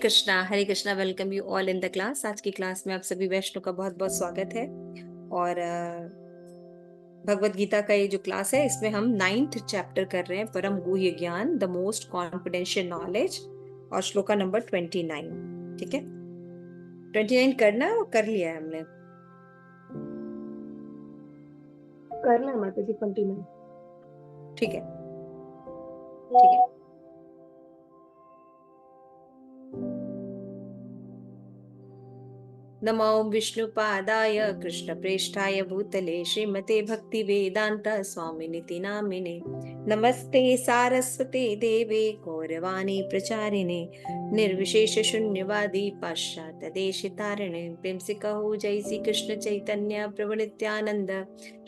Hare Krishna. Welcome you all in the class. आज की class में आप सभी वैष्णव का बहुत बहुत स्वागत है। और भगवत गीता का ये जो क्लास है इसमें हम 9th चैप्टर कर रहे हैं, परम गुह्य ज्ञान, द मोस्ट कॉन्फिडेंशियल नॉलेज, और श्लोका नंबर 29। ठीक है, 29 करना है और कर लिया है हमने। करना है माता जी, कंटिन्यू। ठीक है, ठीक है। नमो विष्णुपादाय कृष्णप्रेष्ठाय भूतले श्रीमते भक्ति वेदांत स्वामिनिति नामिने। नमस्ते सारस्वते देवे गौरवाणी प्रचारिणे निर्विशेष शून्यवादी पाश्चात्य देशितारिणे। प्रेम से कहो जय श्री कृष्ण चैतन्य प्रभु नित्यानंद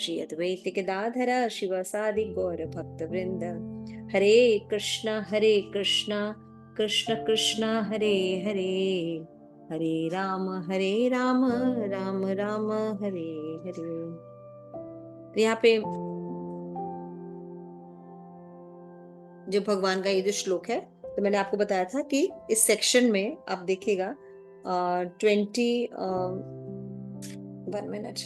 श्री अद्वैत गदाधर शिवासादि गौर भक्त वृंद। हरे कृष्ण कृष्ण कृष्ण हरे हरे, हरे राम राम राम हरे हरे। तो यहाँ पे जो भगवान का ये जो श्लोक है, तो मैंने आपको बताया था कि इस सेक्शन में आप देखिएगा 1 मिनट।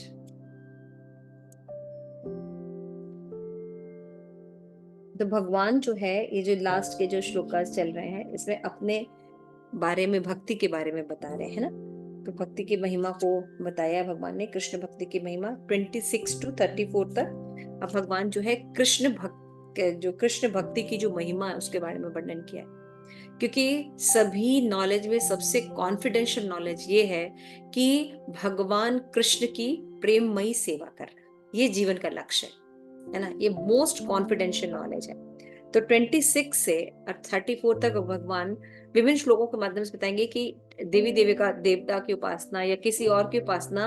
तो भगवान जो है, ये जो लास्ट के जो श्लोकास चल रहे हैं इसमें अपने बारे में, भक्ति के बारे में बता रहे हैं ना। तो भक्ति की महिमा को बताया भगवान ने, कृष्ण भक्ति की महिमा 26 to 34 तक। अब भगवान जो है जो कृष्ण भक्ति की जो महिमा है उसके बारे में वर्णन किया है। क्योंकि सभी नॉलेज में सबसे कॉन्फिडेंशियल नॉलेज ये है कि भगवान कृष्ण की प्रेममयी सेवा करना, ये जीवन का लक्ष्य है ना। ये मोस्ट कॉन्फिडेंशियल नॉलेज है। तो 26 से 34 तक भगवान विभिन्न श्लोकों के माध्यम से बताएंगे कि देवी देवता की उपासना या किसी और की उपासना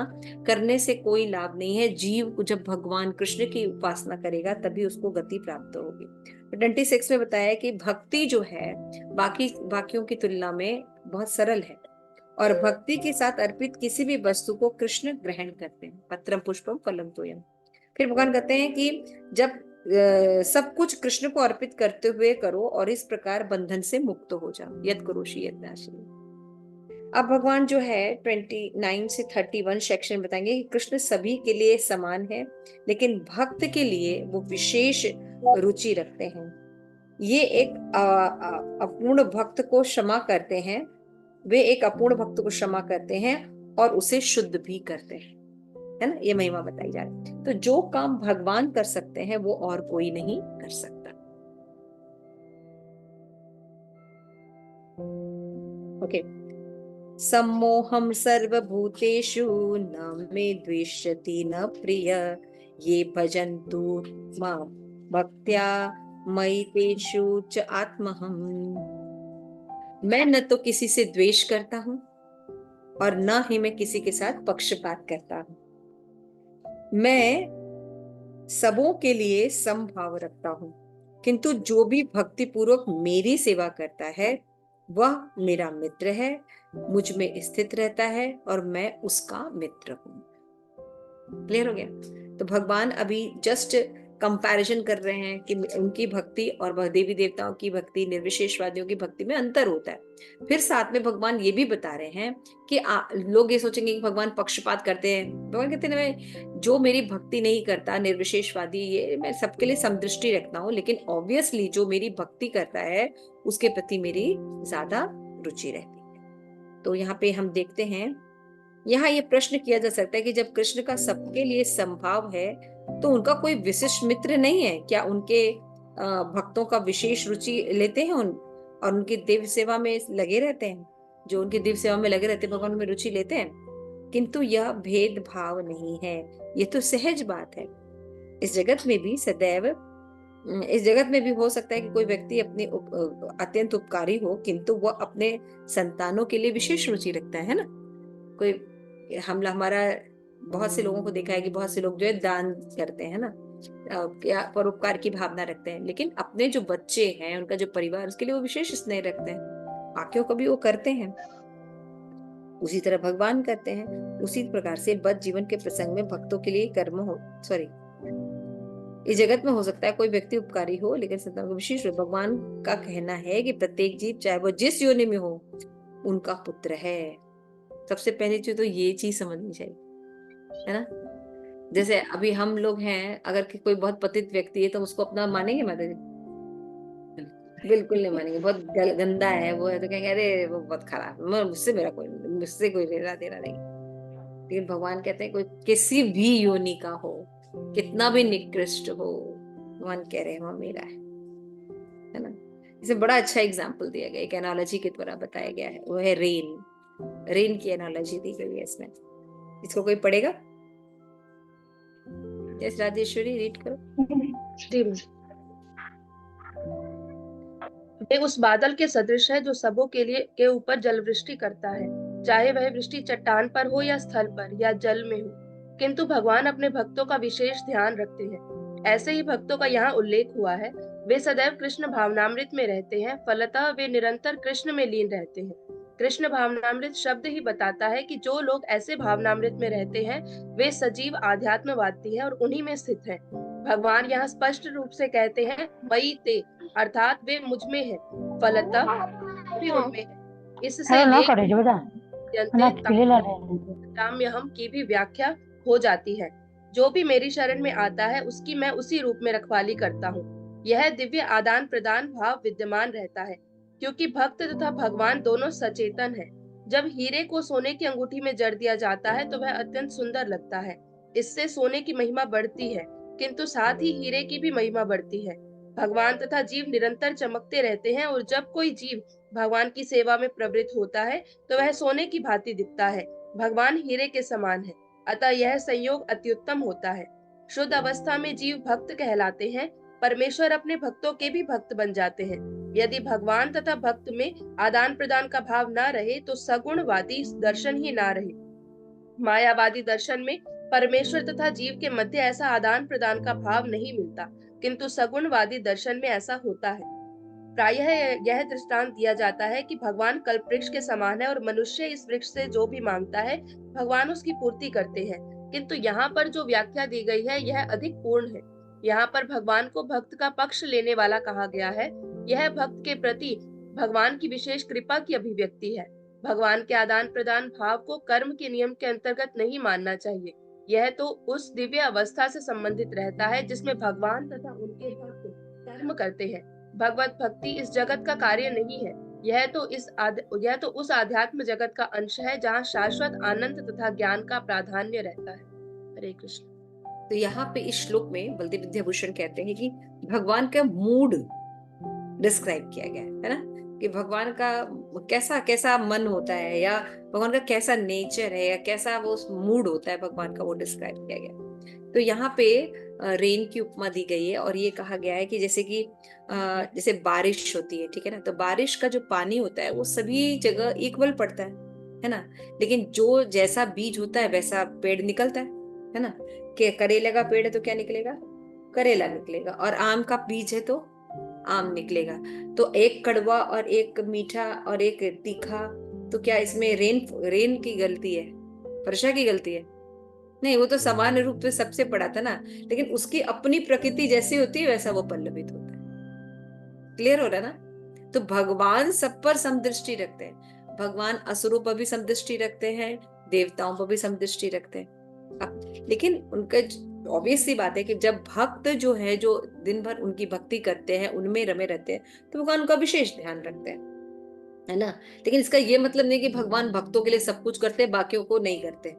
करने से कोई लाभ नहीं है। जीव जब भगवान कृष्ण की उपासना करेगा तभी उसको गति प्राप्त होगी। तो 26 में बताया कि भक्ति जो है बाकियों की तुलना में बहुत सरल है, और भक्ति के साथ अर्पित किसी भी वस्तु को कृष्ण ग्रहण करते हैं। पत्रम पुष्पम फलम तोयम। फिर भगवान कहते हैं कि जब सब कुछ कृष्ण को अर्पित करते हुए करो और इस प्रकार बंधन से मुक्त हो जाओ। यद करोषि यद नाशि। अब भगवान जो है 29 से 31 सेक्शन बताएंगे कि कृष्ण सभी के लिए समान है, लेकिन भक्त के लिए वो विशेष रुचि रखते हैं। ये एक अपूर्ण भक्त को क्षमा करते हैं, वे एक अपूर्ण भक्त को क्षमा करते हैं और उसे शुद्ध भी करते हैं, है ना। ये महिमा बताई जा रही है। तो जो काम भगवान कर सकते हैं वो और कोई नहीं कर सकता। ओके। सम्मोहम सर्वभूतेषु न मे द्वेष्यति न प्रिय ये भजन्तु मां भक्त्या मयि तेषु च आत्महम्। मैं न तो किसी से द्वेष करता हूं और न ही मैं किसी के साथ पक्षपात करता हूं। मैं सबों के लिए समभाव रखता हूं, किंतु जो भी भक्ति पूर्वक मेरी सेवा करता है वह मेरा मित्र है, मुझ में स्थित रहता है और मैं उसका मित्र हूं। क्लियर हो गया। तो भगवान अभी जस्ट कंपैरिजन कर रहे हैं कि उनकी भक्ति और देवी देवताओं की भक्ति, निर्विशेषवादियों की भक्ति में अंतर होता है। फिर साथ में भगवान ये भी बता रहे हैं कि लोग ये सोचेंगे कि भगवान पक्षपात करते हैं। भगवान कहते हैं मैं जो मेरी भक्ति नहीं करता, निर्विशेषवादी, ये मैं सबके लिए समदृष्टि रखता हूँ, लेकिन ऑब्वियसली जो मेरी भक्ति करता है उसके प्रति मेरी ज्यादा रुचि रहती है। तो यहाँ पे हम देखते हैं, यहाँ ये प्रश्न किया जा सकता है कि जब कृष्ण का सबके लिए संभाव है तो उनका कोई विशिष्ट मित्र नहीं है क्या? उनके भक्तों का विशेष रुचि लेते हैं और उनकी दिव्य सेवा में लगे रहते हैं। जो उनकी दिव्य सेवा में लगे रहते हैं, भगवान में रुचि लेते हैं। किंतु यह भेदभाव नहीं है, ये तो सहज बात है। इस जगत में भी सदैव, इस जगत में भी हो सकता है कि कोई व्यक्ति अपने अत्यंत उपकारी हो, किंतु वह अपने संतानों के लिए विशेष रुचि रखता है ना। कोई हमारा बहुत से लोगों को देखा है कि बहुत से लोग जो है दान करते हैं ना, या परोपकार की भावना रखते हैं, लेकिन अपने जो बच्चे हैं, उनका जो परिवार, उसके लिए वो विशेष स्नेह रखते हैं। बाकियों को भी वो करते हैं, उसी तरह भगवान करते हैं। उसी प्रकार से बद्ध जीवन के प्रसंग में भक्तों के लिए कर्म हो, सॉरी, इस जगत में हो सकता है कोई व्यक्ति उपकारी हो लेकिन संतान को विशेष। भगवान का कहना है कि प्रत्येक जीव चाहे वो जिस योनि में हो उनका पुत्र है। सबसे पहली चीज तो ये चीज समझनी चाहिए, है ना। जैसे अभी हम लोग हैं, अगर कोई बहुत पतित व्यक्ति है तो उसको अपना मानेंगे माता जी? बिल्कुल नहीं मानेंगे। बहुत गंदा है वो, है तो कहेंगे अरे वो बहुत खराब, मुझसे मेरा कोई, मुझसे कोई लेना देना नहीं। लेकिन भगवान कहते हैं कोई किसी भी योनि का हो, कितना भी निकृष्ट हो, भगवान कह रहे हैं वो मेरा है ना। इसे बड़ा अच्छा एग्जाम्पल दिया गया, एक एनालॉजी के द्वारा बताया गया है, वो है रेन। रेन की एनालॉजी दी गई है इसमें। इसको कोई पढ़ेगा? यस राजेश्वरी, रीड करो। जी मैम। वे उस बादल के सदृश है जो सबों के ऊपर जलवृष्टि करता है, चाहे वह वृष्टि चट्टान पर हो या स्थल पर या जल में हो। किंतु भगवान अपने भक्तों का विशेष ध्यान रखते हैं। ऐसे ही भक्तों का यहाँ उल्लेख हुआ है। वे सदैव कृष्ण भावनामृत में रहते हैं, फलतः वे निरंतर कृष्ण में लीन रहते हैं। कृष्ण भावनामृत शब्द ही बताता है कि जो लोग ऐसे भावनामृत में रहते हैं वे सजीव आध्यात्मवादी हैं और उन्हीं में स्थित हैं। भगवान यहाँ स्पष्ट रूप से कहते हैं मई ते, अर्थात वे मुझ में है, फलतः भी उनमें है। इससे हम की भी व्याख्या हो जाती है। जो भी मेरी शरण में आता है उसकी मैं उसी रूप में रखवाली करता हूँ। यह दिव्य आदान प्रदान भाव विद्यमान रहता है, क्योंकि भक्त तथा भगवान दोनों सचेतन है। जब हीरे को सोने की अंगूठी में जड़ दिया जाता है तो वह अत्यंत सुंदर लगता है। इससे सोने की महिमा बढ़ती है, किंतु साथ ही हीरे की भी महिमा बढ़ती है। भगवान तथा जीव निरंतर चमकते रहते हैं, और जब कोई जीव भगवान की सेवा में प्रवृत्त होता है तो वह सोने की भांति दिखता है। भगवान हीरे के समान है, अतः यह संयोग अत्युत्तम होता है। शुद्ध अवस्था में जीव भक्त कहलाते हैं। परमेश्वर अपने भक्तों के भी भक्त बन जाते हैं। यदि भगवान तथा भक्त में आदान प्रदान का भाव न रहे तो सगुणवादी दर्शन ही ना रहे। मायावादी दर्शन में परमेश्वर तथा जीव के मध्य ऐसा आदान प्रदान का भाव नहीं मिलता, किंतु सगुणवादी दर्शन में ऐसा होता है। प्रायः यह दृष्टांत दिया जाता है कि भगवान कल्प वृक्ष के समान है, और मनुष्य इस वृक्ष से जो भी मांगता है भगवान उसकी पूर्ति करते हैं। किंतु यहाँ पर जो व्याख्या दी गई है यह अधिक पूर्ण है। यहाँ पर भगवान को भक्त का पक्ष लेने वाला कहा गया है। यह भक्त के प्रति भगवान की विशेष कृपा की अभिव्यक्ति है। भगवान के आदान प्रदान भाव को कर्म के नियम के अंतर्गत नहीं मानना चाहिए। यह तो उस दिव्य अवस्था से संबंधित रहता है जिसमें भगवान तथा उनके भक्त कर्म करते हैं। भगवत भक्ति इस जगत का कार्य नहीं है। यह तो उस आध्यात्म जगत का अंश है जहाँ शाश्वत आनंद तथा ज्ञान का प्राधान्य रहता है। हरे कृष्ण। तो यहाँ पे इस श्लोक में बलदेव विद्याभूषण कहते हैं कि भगवान का मूड डिस्क्राइब किया गया है ना, कि भगवान का कैसा कैसा मन होता है, या भगवान का कैसा नेचर है, या कैसा वो मूड होता है भगवान का, वो डिस्क्राइब किया गया। तो यहाँ पे रेन की उपमा दी गई है, और ये कहा गया है कि जैसे कि जैसे बारिश होती है, ठीक है ना, तो बारिश का जो पानी होता है वो सभी जगह इक्वल पड़ता है ना। लेकिन जो जैसा बीज होता है वैसा पेड़ निकलता है ना। कि करेला का पेड़ है तो क्या निकलेगा? करेला निकलेगा। और आम का बीज है तो आम निकलेगा। तो एक कड़वा और एक मीठा और एक तीखा, तो क्या इसमें रेन की गलती है? वर्षा की गलती है? नहीं, वो तो सामान्य रूप से सबसे पड़ा था ना। लेकिन उसकी अपनी प्रकृति जैसी होती है वैसा वो पल्लवित होता है। क्लियर हो रहा है ना? तो भगवान सब पर समदृष्टि रखते हैं। भगवान असुरों पर भी समदृष्टि रखते हैं, देवताओं पर भी समदृष्टि रखते हैं। लेकिन उनका ऑब्वियस सी बात है कि जब भक्त जो है, जो दिन भर उनकी भक्ति करते हैं, उनमें रमे रहते हैं, तो भगवान उनका विशेष ध्यान रखते हैं, है ना। लेकिन इसका ये मतलब नहीं कि भगवान भक्तों के लिए सब कुछ करते हैं, बाकियों को नहीं करते।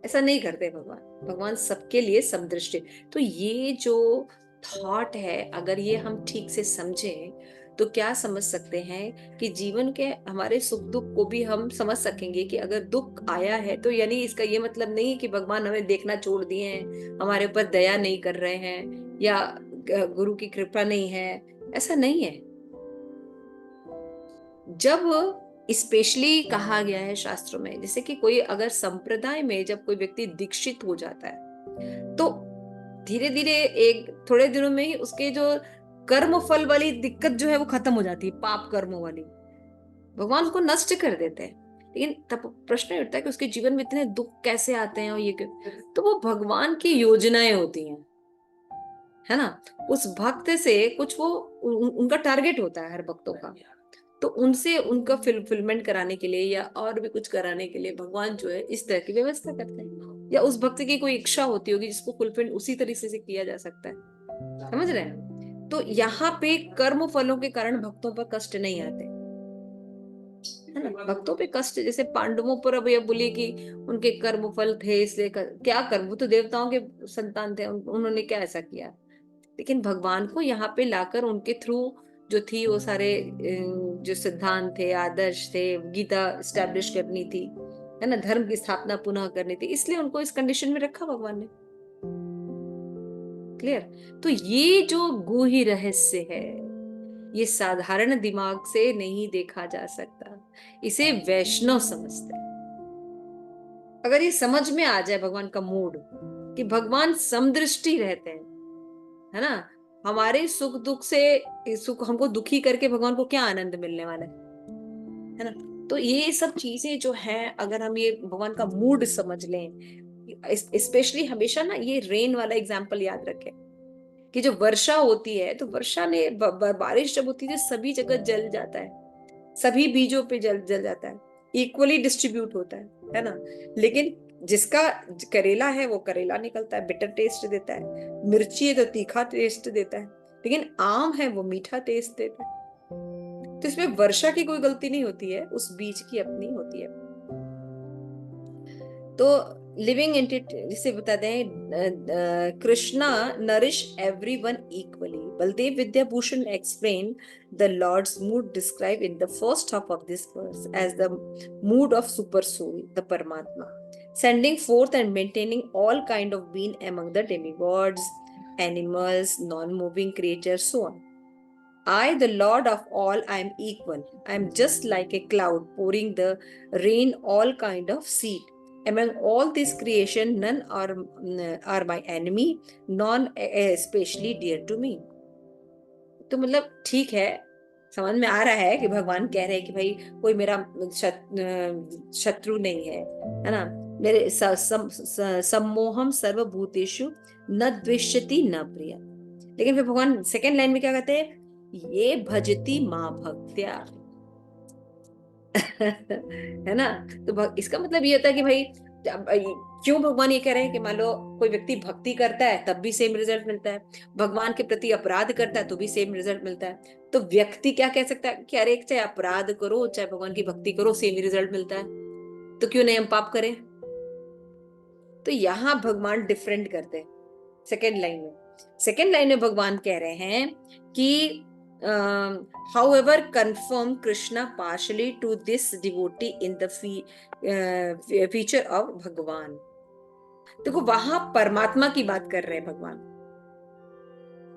ऐसा नहीं करते भगवान। भगवान सबके लिए समदृष्टि। तो ये जो थॉट है, अगर ये हम ठीक से समझें तो क्या समझ सकते हैं कि जीवन के हमारे सुख दुख को भी हम समझ सकेंगे कि अगर दुख आया है तो यानी इसका ये मतलब नहीं है कि भगवान हमें देखना छोड़ दिए हैं, हमारे ऊपर दया नहीं कर रहे हैं, या गुरु की कृपा नहीं है। ऐसा नहीं है। जब स्पेशली कहा गया है शास्त्रों में, जैसे कि कोई अगर संप्रदाय में जब कोई व्यक्ति दीक्षित हो जाता है तो धीरे धीरे एक थोड़े दिनों में ही उसके जो कर्म फल वाली दिक्कत जो है वो खत्म हो जाती है, पाप कर्मों वाली भगवान उसको नष्ट कर देते हैं। लेकिन तब प्रश्न ये उठता है कि उसके जीवन में इतने दुख कैसे आते हैं और ये क्यों? तो वो भगवान की योजनाएं होती हैं, है ना। उस भक्त से कुछ वो उनका टारगेट होता है हर भक्तों का। तो उनसे उनका फुलफिलमेंट कराने के लिए या और भी कुछ कराने के लिए भगवान जो है इस तरह की व्यवस्था करते हैं, या उस भक्त की कोई इच्छा होती होगी जिसको फुलफिल उसी तरीके से किया जा सकता है। समझ रहे हैं? तो यहाँ पे कर्म फलों के कारण भक्तों पर कष्ट नहीं आते, है ना। भक्तों पे कष्ट, जैसे पांडवों पर अब ये बोलिए कि उनके कर्म फल थे इसलिए क्या कर्म, वो तो देवताओं के संतान थे, उन्होंने क्या ऐसा किया। लेकिन भगवान को यहाँ पे लाकर उनके थ्रू जो थी वो सारे जो सिद्धांत थे, आदर्श थे, गीता स्टैब्लिश करनी थी, है ना, धर्म की स्थापना पुनः करनी थी, इसलिए उनको इस कंडीशन में रखा भगवान ने। क्लियर? तो ये जो गूढ़ रहस्य है, ये साधारण दिमाग से नहीं देखा जा सकता, इसे वैष्णव समझते हैं। अगर ये समझ में आ जाए भगवान का मूड, कि भगवान समदृष्टि रहते हैं, है ना, हमारे सुख दुख से, सुख हमको दुखी करके भगवान को क्या आनंद मिलने वाला है ना। तो ये सब चीजें जो हैं, अगर हम ये भगवान का मूड समझ लें, स्पेशली हमेशा ना ये रेन वाला एग्जाम्पल याद रखें, कि जो वर्षा होती है, तो वर्षा ने बारिश जब होती है सभी जगह जल जाता है, सभी बीजों पे जल जल जाता है, इक्वली डिस्ट्रीब्यूट होता है ना। लेकिन जिसका करेला है वो करेला निकलता है, बिटर टेस्ट देता है, मिर्ची है तो तीखा टेस्ट देता है, लेकिन आम है वो मीठा टेस्ट देता है। तो इसमें वर्षा की कोई गलती नहीं होती है, उस बीज की अपनी होती है। तो लिविंग एंटिटी जिसे बताते हैं, Krishna nourish everyone equally. Baladeva Vidyabhushana explain the lord's mood describe in the first half of this verse as the mood of super soul, the Paramatma, sending forth and maintaining all kind of being among the demigods, animals, non-moving creatures, so on. I, the Lord of all, I am equal. I am just like a cloud pouring the rain, all kind of seed. Among all this creation, none are my enemy, none especially dear to me. तो मतलब ठीक है, समझ में आ रहा है कि भगवान कह रहे हैं कि भाई कोई मेरा शत्रु नहीं है ना। मेरे सम्मोहम सर्वभूतेषु न द्वेष्यति न प्रिय। लेकिन फिर भगवान सेकेंड लाइन में क्या कहते हैं, ये भजती माँ भक्त्या। है ना। तो इसका मतलब ये होता है कि भाई क्यों भगवान ये कह रहे हैं कि मान लो कोई व्यक्ति भक्ति करता है तब भी सेम रिजल्ट मिलता है, भगवान के प्रति अपराध करता है तो भी सेम रिजल्ट मिलता है। तो व्यक्ति क्या कह सकता है कि अरे चाहे अपराध करो चाहे भगवान की भक्ति करो सेम ही रिजल्ट मिलता है, तो क्यों नहीं हम पाप करें। तो यहाँ भगवान डिफरेंट करते हैं सेकेंड लाइन में भगवान कह रहे हैं कि however confirm Krishna partially to this devotee in the feature of भगवान। देखो वहां परमात्मा की बात कर रहे हैं भगवान,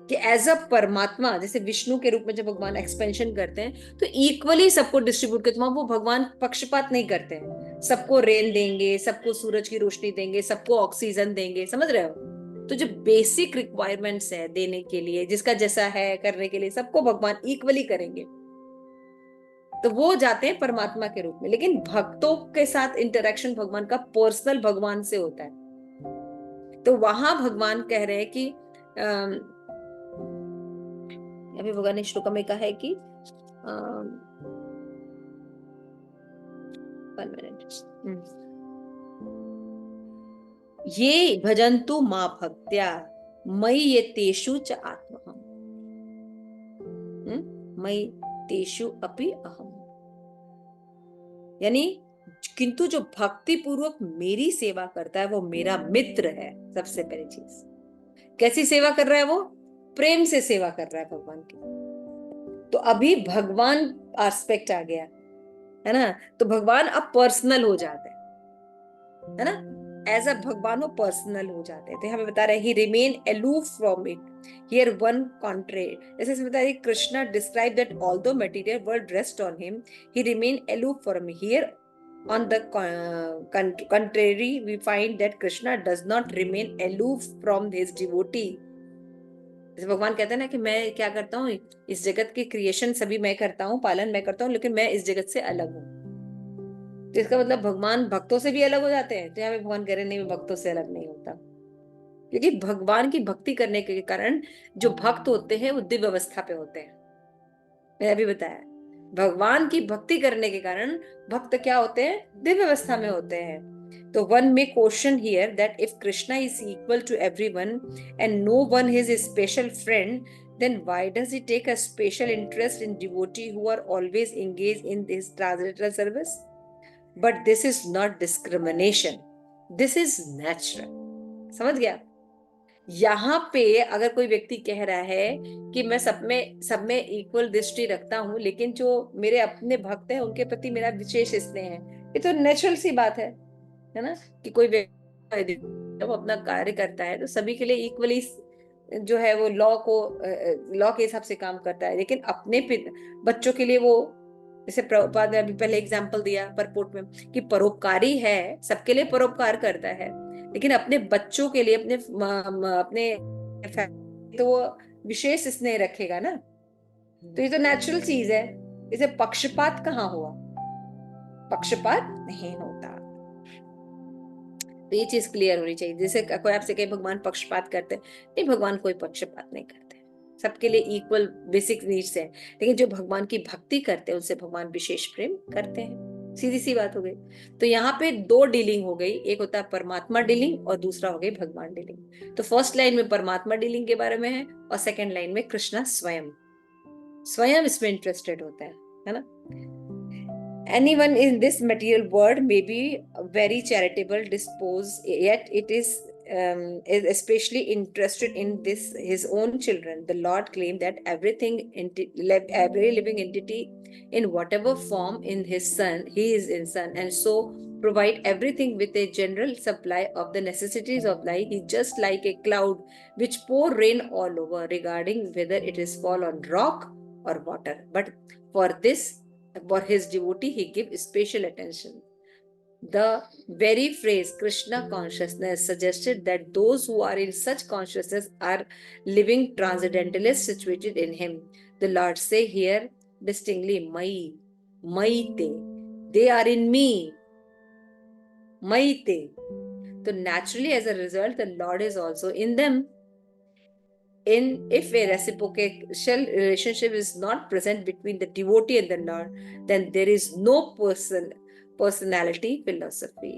कि एज अ परमात्मा, जैसे विष्णु के रूप में जब भगवान एक्सपेंशन करते हैं तो इक्वली सबको डिस्ट्रीब्यूट करते हैं, वो भगवान पक्षपात नहीं करते हैं, सबको रेन देंगे, सबको सूरज की रोशनी देंगे, सबको ऑक्सीजन देंगे, समझ रहे हो। तो जो बेसिक रिक्वायरमेंट्स है देने के लिए, जिसका जैसा है करने के लिए, सबको भगवान इक्वली करेंगे, तो वो जाते हैं परमात्मा के रूप में। लेकिन भक्तों के साथ इंटरेक्शन भगवान का पर्सनल भगवान से होता है, तो वहां भगवान कह रहे हैं कि अभी भगवान ने श्लोक में कहा है कि 1 मिनट, ये भजन्तु मां भक्त्या मयि ये तेषु च आत्महम्, मयि तेषु अपि अहम्। यानी किंतु जो भक्ति पूर्वक मेरी सेवा करता है वो मेरा मित्र है। सबसे पहली चीज, कैसी सेवा कर रहा है वो, प्रेम से सेवा कर रहा है भगवान की। तो अभी भगवान एस्पेक्ट आ गया, है ना। तो भगवान अब पर्सनल हो जाते हैं, है ना, एज अ भगवान वो पर्सनल हो जाते थे। हमें बता रहे he remain aloof from it, here one contrary. जैसे बता रहे Krishna describe that although material world rest on him, he remain aloof from here. On the contrary, we find that Krishna does not remain aloof from his devotee. जैसे भगवान कहते हैं ना कि मैं क्या करता हूँ, इस जगत की क्रिएशन सभी मैं करता हूँ, पालन मैं करता हूँ, लेकिन मैं इस जगत से अलग हूँ। तो इसका मतलब भगवान भक्तों से भी अलग हो जाते हैं। तो यहाँ पे भगवान कह रहे नहीं, मैं भक्तों से अलग नहीं होता, क्योंकि भगवान की भक्ति करने के कारण जो भक्त होते हैं वो दिव्य अवस्था पे होते हैं। मैंने अभी बताया भगवान की भक्ति करने के कारण भक्त क्या होते हैं? दिव्य अवस्था में होते हैं। तो one may question here that if Krishna is equal to everyone and no one is a special friend, then why does he take a special interest in devotee who are always engaged in this transcendental service? But this is not discrimination. This is natural. समझ गया? यहाँ पे अगर कोई व्यक्ति कह रहा है कि मैं सब में इक्वल दृष्टि रखता हूँ, लेकिन जो मेरे अपने भक्त हैं उनके प्रति मेरा विशेष स्नेह है, ये तो नेचुरल सी बात है ना? कि कोई व्यक्ति जब अपना कार्य करता है तो सभी के लिए इक्वली जो है वो लॉ के हिसाब से काम करता है, लेकिन अपने बच्चों के लिए वो, जैसे प्रभुपाद ने अभी पहले एग्जाम्पल दिया परपोर्ट में कि परोपकारी है, सबके लिए परोपकार करता है, लेकिन अपने बच्चों के लिए अपने तो वो विशेष स्नेह रखेगा ना। तो ये तो नेचुरल चीज है। इसे पक्षपात कहाँ हुआ? पक्षपात नहीं होता। तो ये चीज क्लियर होनी चाहिए। जैसे कोई आपसे कहे भगवान पक्षपात करते हैं, नहीं, भगवान कोई पक्षपात नहीं करते, सबके लिए इक्वल बेसिक नीड्स है, लेकिन जो भगवान की भक्ति करते हैं उनसे भगवान विशेष प्रेम करते हैं। सीधी सी बात हो गई। तो यहाँ पे दो डीलिंग हो गई, एक होता है परमात्मा डीलिंग और दूसरा हो गई भगवान डीलिंग। तो फर्स्ट लाइन में परमात्मा डीलिंग के बारे में है और सेकंड लाइन में कृष्णा स्वयं स्वयं इसमें इंटरेस्टेड होता है ना? Anyone in this material world may be very charitable disposed, yet it is especially interested in this his own children. The Lord claimed that every living entity in whatever form in his son, he is in son, and so provide everything with a general supply of the necessities of life. He just like a cloud which pour rain all over, regarding whether it is fall on rock or water. But for his devotee, he gives special attention. The very phrase Krishna consciousness suggested that those who are in such consciousness are living transcendentalists situated in him. The Lord say here distinctly, Maite. They are in me. Maite. So naturally, as a result, the Lord is also in them. If a reciprocal relationship is not present between the devotee and the Lord, then there is no personality philosophy.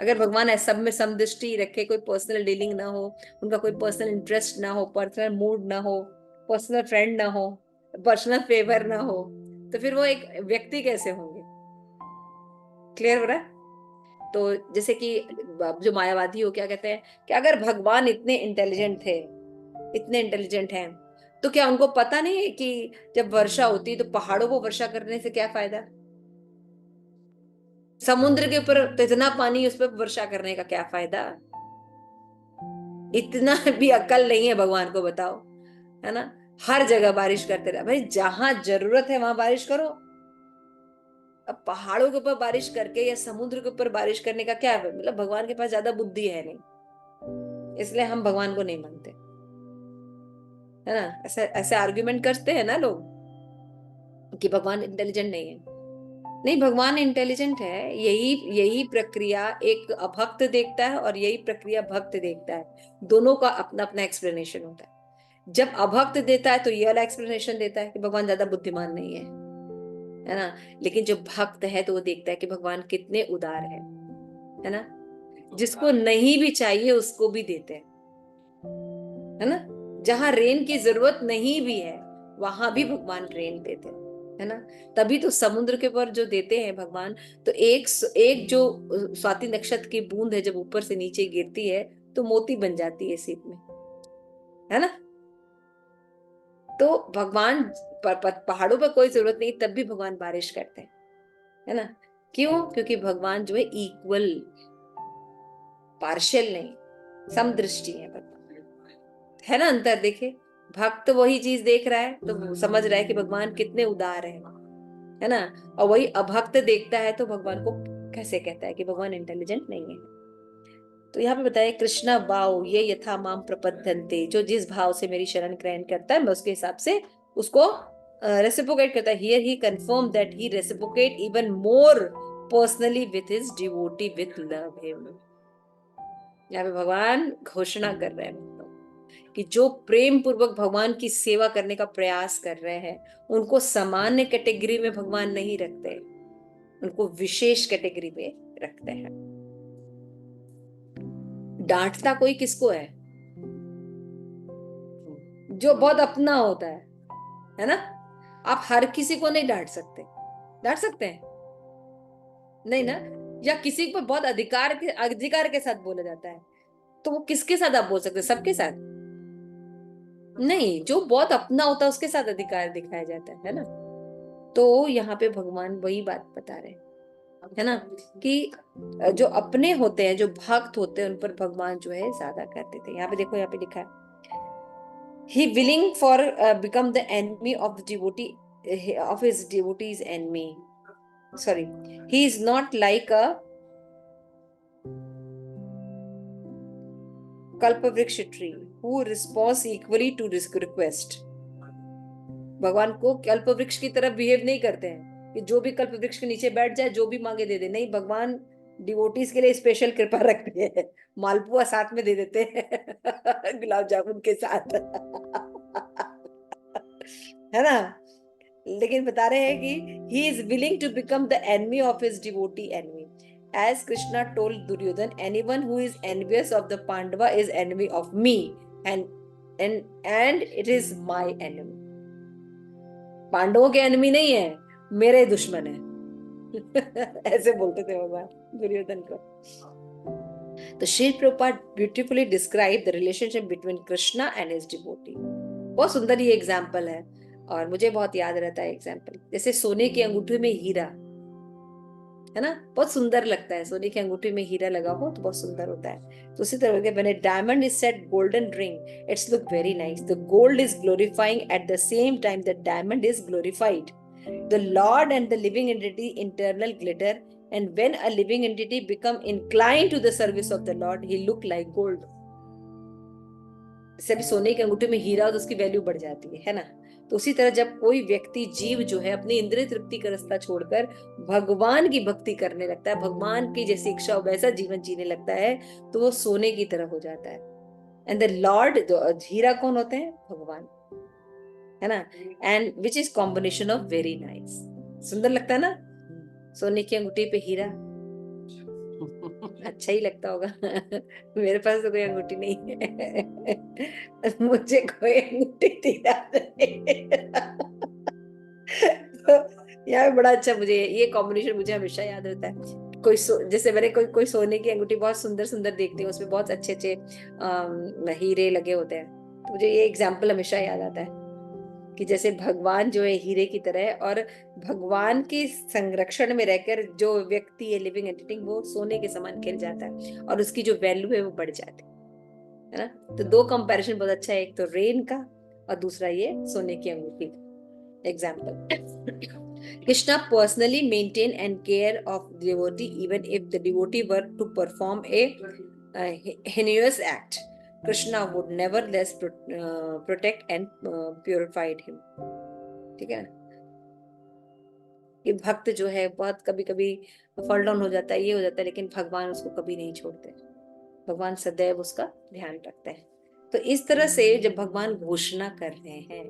अगर भगवान ऐसा सब में समदृष्टि रखे, कोई personal dealing ना हो, उनका कोई पर्सनल इंटरेस्ट ना हो, पर्सनल मूड ना हो, पर्सनल फ्रेंड ना हो, पर्सनल फेवर ना हो, तो फिर वो एक व्यक्ति कैसे होंगे? क्लियर हो रहा है? तो जैसे कि जो मायावादी हो क्या कहते हैं कि अगर भगवान इतने इंटेलिजेंट हैं, तो क्या उनको पता नहीं है कि जब वर्षा होती है तो पहाड़ों को वर्षा करने से क्या फायदा? समुद्र के ऊपर तो इतना पानी, उस पर वर्षा करने का क्या फायदा? इतना भी अक्ल नहीं है भगवान को, बताओ, है ना? हर जगह बारिश करते रहे भाई, जहां जरूरत है वहां बारिश करो। अब पहाड़ों के ऊपर बारिश करके या समुद्र के ऊपर बारिश करने का क्या है? मतलब भगवान के पास ज्यादा बुद्धि है नहीं, इसलिए हम भगवान को नहीं मानते, है ना? ऐसे ऐसे आर्ग्यूमेंट करते हैं ना लोग कि भगवान इंटेलिजेंट नहीं है। नहीं, भगवान इंटेलिजेंट है। यही यही प्रक्रिया एक अभक्त देखता है और यही प्रक्रिया भक्त देखता है। दोनों का अपना अपना एक्सप्लेनेशन होता है। जब अभक्त देता है तो ये वाला एक्सप्लेनेशन देता है कि भगवान ज्यादा बुद्धिमान नहीं है ना? लेकिन जो भक्त है तो वो देखता है कि भगवान कितने उदार है ना? जिसको नहीं भी चाहिए उसको भी देते हैं, है ना? जहां रेन की जरूरत नहीं भी है वहां भी भगवान रेन देते हैं, है ना? तभी तो समुद्र के ऊपर जो देते हैं भगवान, तो एक जो स्वाति नक्षत्र की बूंद है जब ऊपर से नीचे गिरती है तो मोती बन जाती है सीप में, है ना? तो भगवान पहाड़ों पर कोई जरूरत नहीं, तब भी भगवान बारिश करते हैं, है ना? क्यों? क्योंकि भगवान जो है इक्वल, पार्शियल नहीं, समदृष्टि है भगवान, है ना? अंतर देखे, भक्त वही चीज देख रहा है तो वो समझ रहा है कि भगवान कितने उदार है ना? और वही अभक्त देखता है तो भगवान को कैसे कहता है कि भगवान इंटेलिजेंट नहीं है। तो यहाँ पे बताया कृष्णा भाव ये यथा माम प्रपद्यन्ते, जो जिस भाव से मेरी शरण ग्रहण करता है मैं उसके हिसाब से उसको रेसिप्रोकेट करता है। Here he confirm that he reciprocate even more personally with his devotee with love him. यहाँ पे भगवान घोषणा कर रहे हैं कि जो प्रेम पूर्वक भगवान की सेवा करने का प्रयास कर रहे हैं उनको सामान्य कैटेगरी में भगवान नहीं रखते, उनको विशेष कैटेगरी में रखते हैं। डांटता कोई किसको है? जो बहुत अपना होता है ना? आप हर किसी को नहीं डांट सकते। डांट सकते हैं? नहीं ना? या किसी को बहुत अधिकार के साथ बोला जाता है, तो वो किसके साथ आप बोल सकते हैं? सबके साथ नहीं। जो बहुत अपना होता है उसके साथ अधिकार दिखाया जाता है ना? तो यहाँ पे भगवान वही बात बता रहे हैं, है ना, कि जो अपने होते हैं, जो भक्त होते हैं, उन पर भगवान जो है ज्यादा कर देते हैं। यहाँ पे देखो, यहाँ पे लिखा है he willing for become the enemy of the devotee of his devotees enemy. Sorry, he is not like a kalpavriksha tree who responds equally to this request. भगवान को कल्पवृक्ष की तरह बिहेव नहीं करते हैं कि जो भी कल्पवृक्ष के नीचे बैठ जाए जो भी मांगे दे दे। नहीं, भगवान डिवोटीज के लिए स्पेशल कृपा रखते हैं, मालपुआ साथ में दे देते हैं गुलाब जामुन के साथ है ना? लेकिन बता रहे हैं कि he is willing to become the enemy of his devotee enemy. As Krishna told Duryodhan, anyone who is envious of the Pandava is enemy of me, and it is my enemy. पांडवों के enemy नहीं है, मेरे दुश्मन है ऐसे बोलते थे भगवान दुर्योधन को। तो Shri Prabhupada beautifully describe the relationship between Krishna and his devotee. बहुत सुंदर ये एग्जाम्पल है और मुझे बहुत याद रहता है एग्जाम्पल। जैसे सोने की अंगूठी में हीरा, है ना, बहुत सुंदर लगता है। सोने की अंगूठी में हीरा लगा हो तो बहुत सुंदर होता है। तो उसी तरह के when a diamond is set golden ring, it's look very nice. The gold is glorifying at the same time the diamond is glorified. The Lord and the living entity internal glitter, and when a living entity become inclined to the service of the Lord, he look like gold. जैसे अभी सोने की अंगूठी में हीरा हो तो उसकी value बढ़ जाती है ना? तो उसी तरह जब कोई व्यक्ति जीव जो है अपनी इंद्रिय तृप्ति का रास्ता छोड़कर भगवान की भक्ति करने लगता है, भगवान की जैसी इच्छा वैसा जीवन जीने लगता है, तो वो सोने की तरह हो जाता है। एंड द लॉर्ड, हीरा कौन होते हैं? भगवान, है ना? And which is combination of very nice. सुंदर लगता है ना सोने की अंगूठी पे हीरा? अच्छा ही लगता होगा मेरे पास तो कोई अंगूठी नहीं है मुझे कोई अंगूठी दिला तो यार बड़ा अच्छा, मुझे ये कॉम्बिनेशन मुझे हमेशा याद रहता है। जैसे मैंने कोई सोने की अंगूठी बहुत सुंदर सुंदर देखती हूँ, उसमें बहुत अच्छे अच्छे हीरे लगे होते हैं, तो मुझे ये एग्जाम्पल हमेशा याद आता है कि जैसे भगवान जो है हीरे की तरह है, और भगवान के संरक्षण में रहकर जो व्यक्ति है लिविंग एंटिटी, वो सोने के समान खिल जाता है और उसकी जो वैल्यू है वो बढ़ जाती है ना? तो दो कंपैरिजन बहुत अच्छा है, एक तो रेन का और दूसरा ये सोने की अंगूठी example. Krishna personally maintain and care of devotee even if the devotee were to perform a heinous act. Krishna would nevertheless protect and purified him. ठीक है ना? कि भक्त जो है बहुत कभी कभी फॉल डाउन हो जाता है, ये हो जाता है, लेकिन भगवान उसको कभी नहीं छोड़ते। भगवान सदैव उसका ध्यान रखते हैं। तो इस तरह से जब भगवान घोषणा कर रहे हैं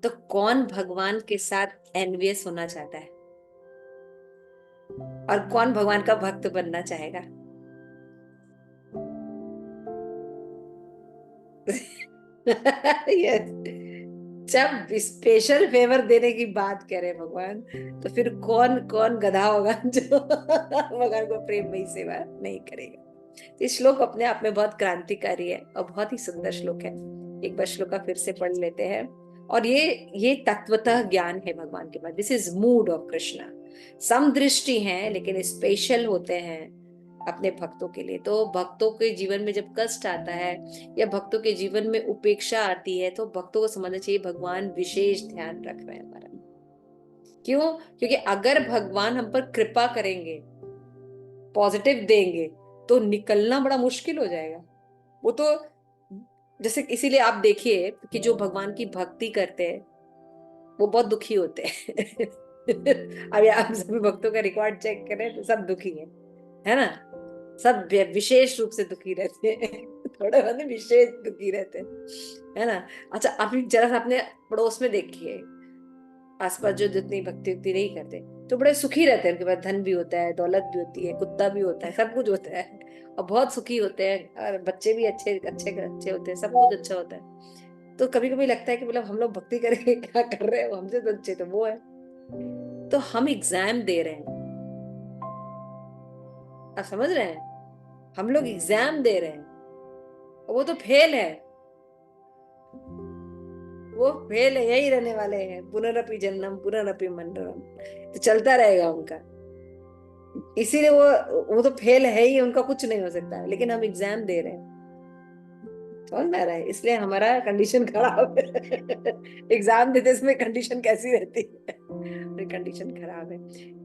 तो कौन भगवान के साथ एनवियस होना चाहता है और कौन भगवान का भक्त बनना चाहेगा? जब स्पेशल फेवर देने की बात करे भगवान, तो फिर कौन कौन गधा होगा जो भगवान को प्रेम में सेवा नहीं करेगा? इस श्लोक अपने आप में बहुत क्रांतिकारी है और बहुत ही सुंदर श्लोक है। एक बार श्लोक का फिर से पढ़ लेते हैं। और ये तत्वतः ज्ञान है भगवान के पास। This is mood of Krishna. समदृष्टि हैं लेकिन स्पेशल होते हैं अपने भक्तों के लिए। तो भक्तों के जीवन में जब कष्ट आता है या भक्तों के जीवन में उपेक्षा आती है तो भक्तों को समझना चाहिए भगवान विशेष ध्यान रख रहे हैं हमारा। क्यों? क्योंकि अगर भगवान हम पर कृपा करेंगे, पॉजिटिव देंगे, तो निकलना बड़ा मुश्किल हो जाएगा। वो तो जैसे इसीलिए आप देखिए कि जो भगवान की भक्ति करते हैं वो बहुत दुखी होते हैं अब आप सभी भक्तों का रिकॉर्ड चेक करें तो सब दुखी है ना? सब विशेष रूप से दुखी रहते हैं थोड़े बहुत विशेष दुखी रहते हैं, है ना। अच्छा, आप जरा सा अपने पड़ोस में देखिए, आसपास जो जितनी भक्ति उक्ति नहीं करते तो बड़े सुखी रहते हैं, उनके पास धन भी होता है, दौलत भी होती है, कुत्ता भी होता है, सब कुछ होता है, और बहुत सुखी होते हैं, और बच्चे भी अच्छे अच्छे अच्छे होते हैं, सब कुछ अच्छा होता है। तो कभी कभी लगता है कि मतलब हम लोग भक्ति करके क्या कर रहे हैं, हमसे तो अच्छे तो वो है। तो हम एग्जाम दे रहे हैं, आप समझ रहे हैं, हम लोग एग्जाम दे रहे हैं, और वो तो फेल है, वो फेल है, यही रहने वाले हैं, पुनरपि जन्मम पुनरपि मरणम, तो चलता रहेगा उनका। इसीलिए वो तो फेल है ही, उनका कुछ नहीं हो सकता है, लेकिन हम एग्जाम दे रहे हैं, समझ में आ रहा है, इसलिए हमारा कंडीशन खराब है। एग्जाम देते इसमें कंडीशन कैसी रहती है, कंडीशन खराब है।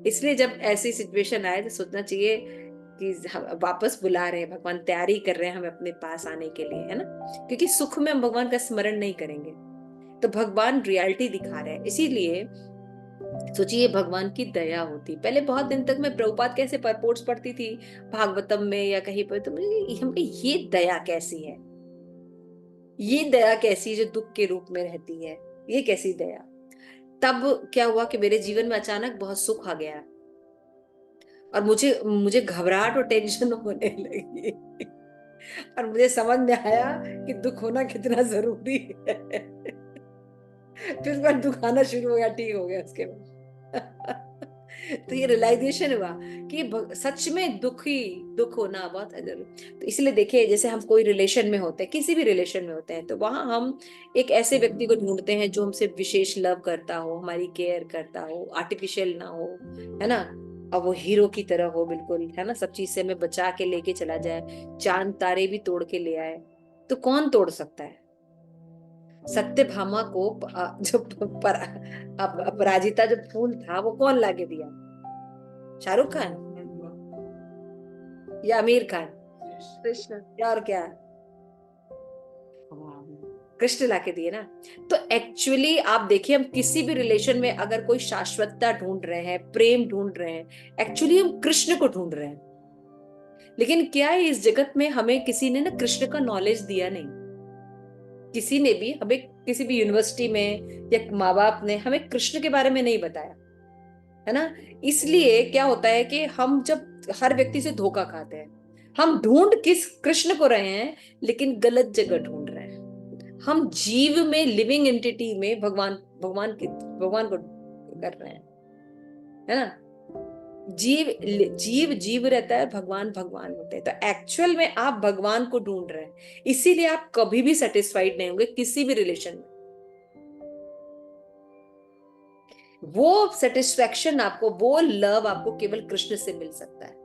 इसलिए जब ऐसी सिचुएशन आए तो सोचना चाहिए कि हम वापस बुला रहे हैं भगवान, तैयारी कर रहे हैं हमें अपने पास आने के लिए, है ना। क्योंकि सुख में हम भगवान का स्मरण नहीं करेंगे तो भगवान रियलिटी दिखा रहे हैं। इसीलिए सोचिए, भगवान की दया होती, पहले बहुत दिन तक मैं प्रभुपाद कैसे परपोर्ट्स पढ़ती थी भागवतम में या कहीं पर, तो मुझे हम ये दया कैसी है, ये दया कैसी जो दुख के रूप में रहती है, ये कैसी दया। तब क्या हुआ कि मेरे जीवन में अचानक बहुत सुख आ गया, और मुझे मुझे घबराहट और टेंशन होने लगी, और मुझे समझ में आया कि दुख होना कितना जरूरी है। फिर उसके बाद दुख आना शुरू हो गया, ठीक हो गया उसके बाद। तो ये रियलाइजेशन हुआ कि सच में दुख होना बहुत जरूरी। तो इसलिए देखिए, जैसे हम कोई रिलेशन में होते हैं, किसी भी रिलेशन में होते हैं, तो वहां हम एक ऐसे व्यक्ति को ढूंढते हैं जो हमसे विशेष लव करता हो, हमारी केयर करता हो, आर्टिफिशियल ना हो, है ना, और वो हीरो की तरह हो बिल्कुल, है ना, सब चीज से हमें बचा के लेके चला जाए, चांद तारे भी तोड़ के ले आए। तो कौन तोड़ सकता है। सत्यभामा को जो अपराजिता जो फूल था वो कौन लाके दिया, शाहरुख खान या आमिर खान, कृष्ण। या और क्या, कृष्ण लाके दिए ना। तो एक्चुअली आप देखिए, हम किसी भी रिलेशन में अगर कोई शाश्वतता ढूंढ रहे हैं, प्रेम ढूंढ रहे हैं, एक्चुअली हम कृष्ण को ढूंढ रहे हैं। लेकिन क्या है, इस जगत में हमें किसी ने ना कृष्ण का नॉलेज दिया नहीं, किसी ने भी हमें, किसी भी यूनिवर्सिटी में या माँ बाप ने हमें कृष्ण के बारे में नहीं बताया, है ना। इसलिए क्या होता है कि हम जब हर व्यक्ति से धोखा खाते हैं, हम ढूंढ किस कृष्ण को रहे हैं, लेकिन गलत जगह ढूंढ रहे हैं। हम जीव में, लिविंग एंटिटी में भगवान को कर रहे हैं, है ना। जीव जीव जीव रहता है, भगवान भगवान होते हैं। तो एक्चुअल में आप भगवान को ढूंढ रहे हैं, इसीलिए आप कभी भी सेटिस्फाइड नहीं होंगे किसी भी रिलेशन में। वो सेटिस्फेक्शन आपको, वो लव आपको केवल कृष्ण से मिल सकता है।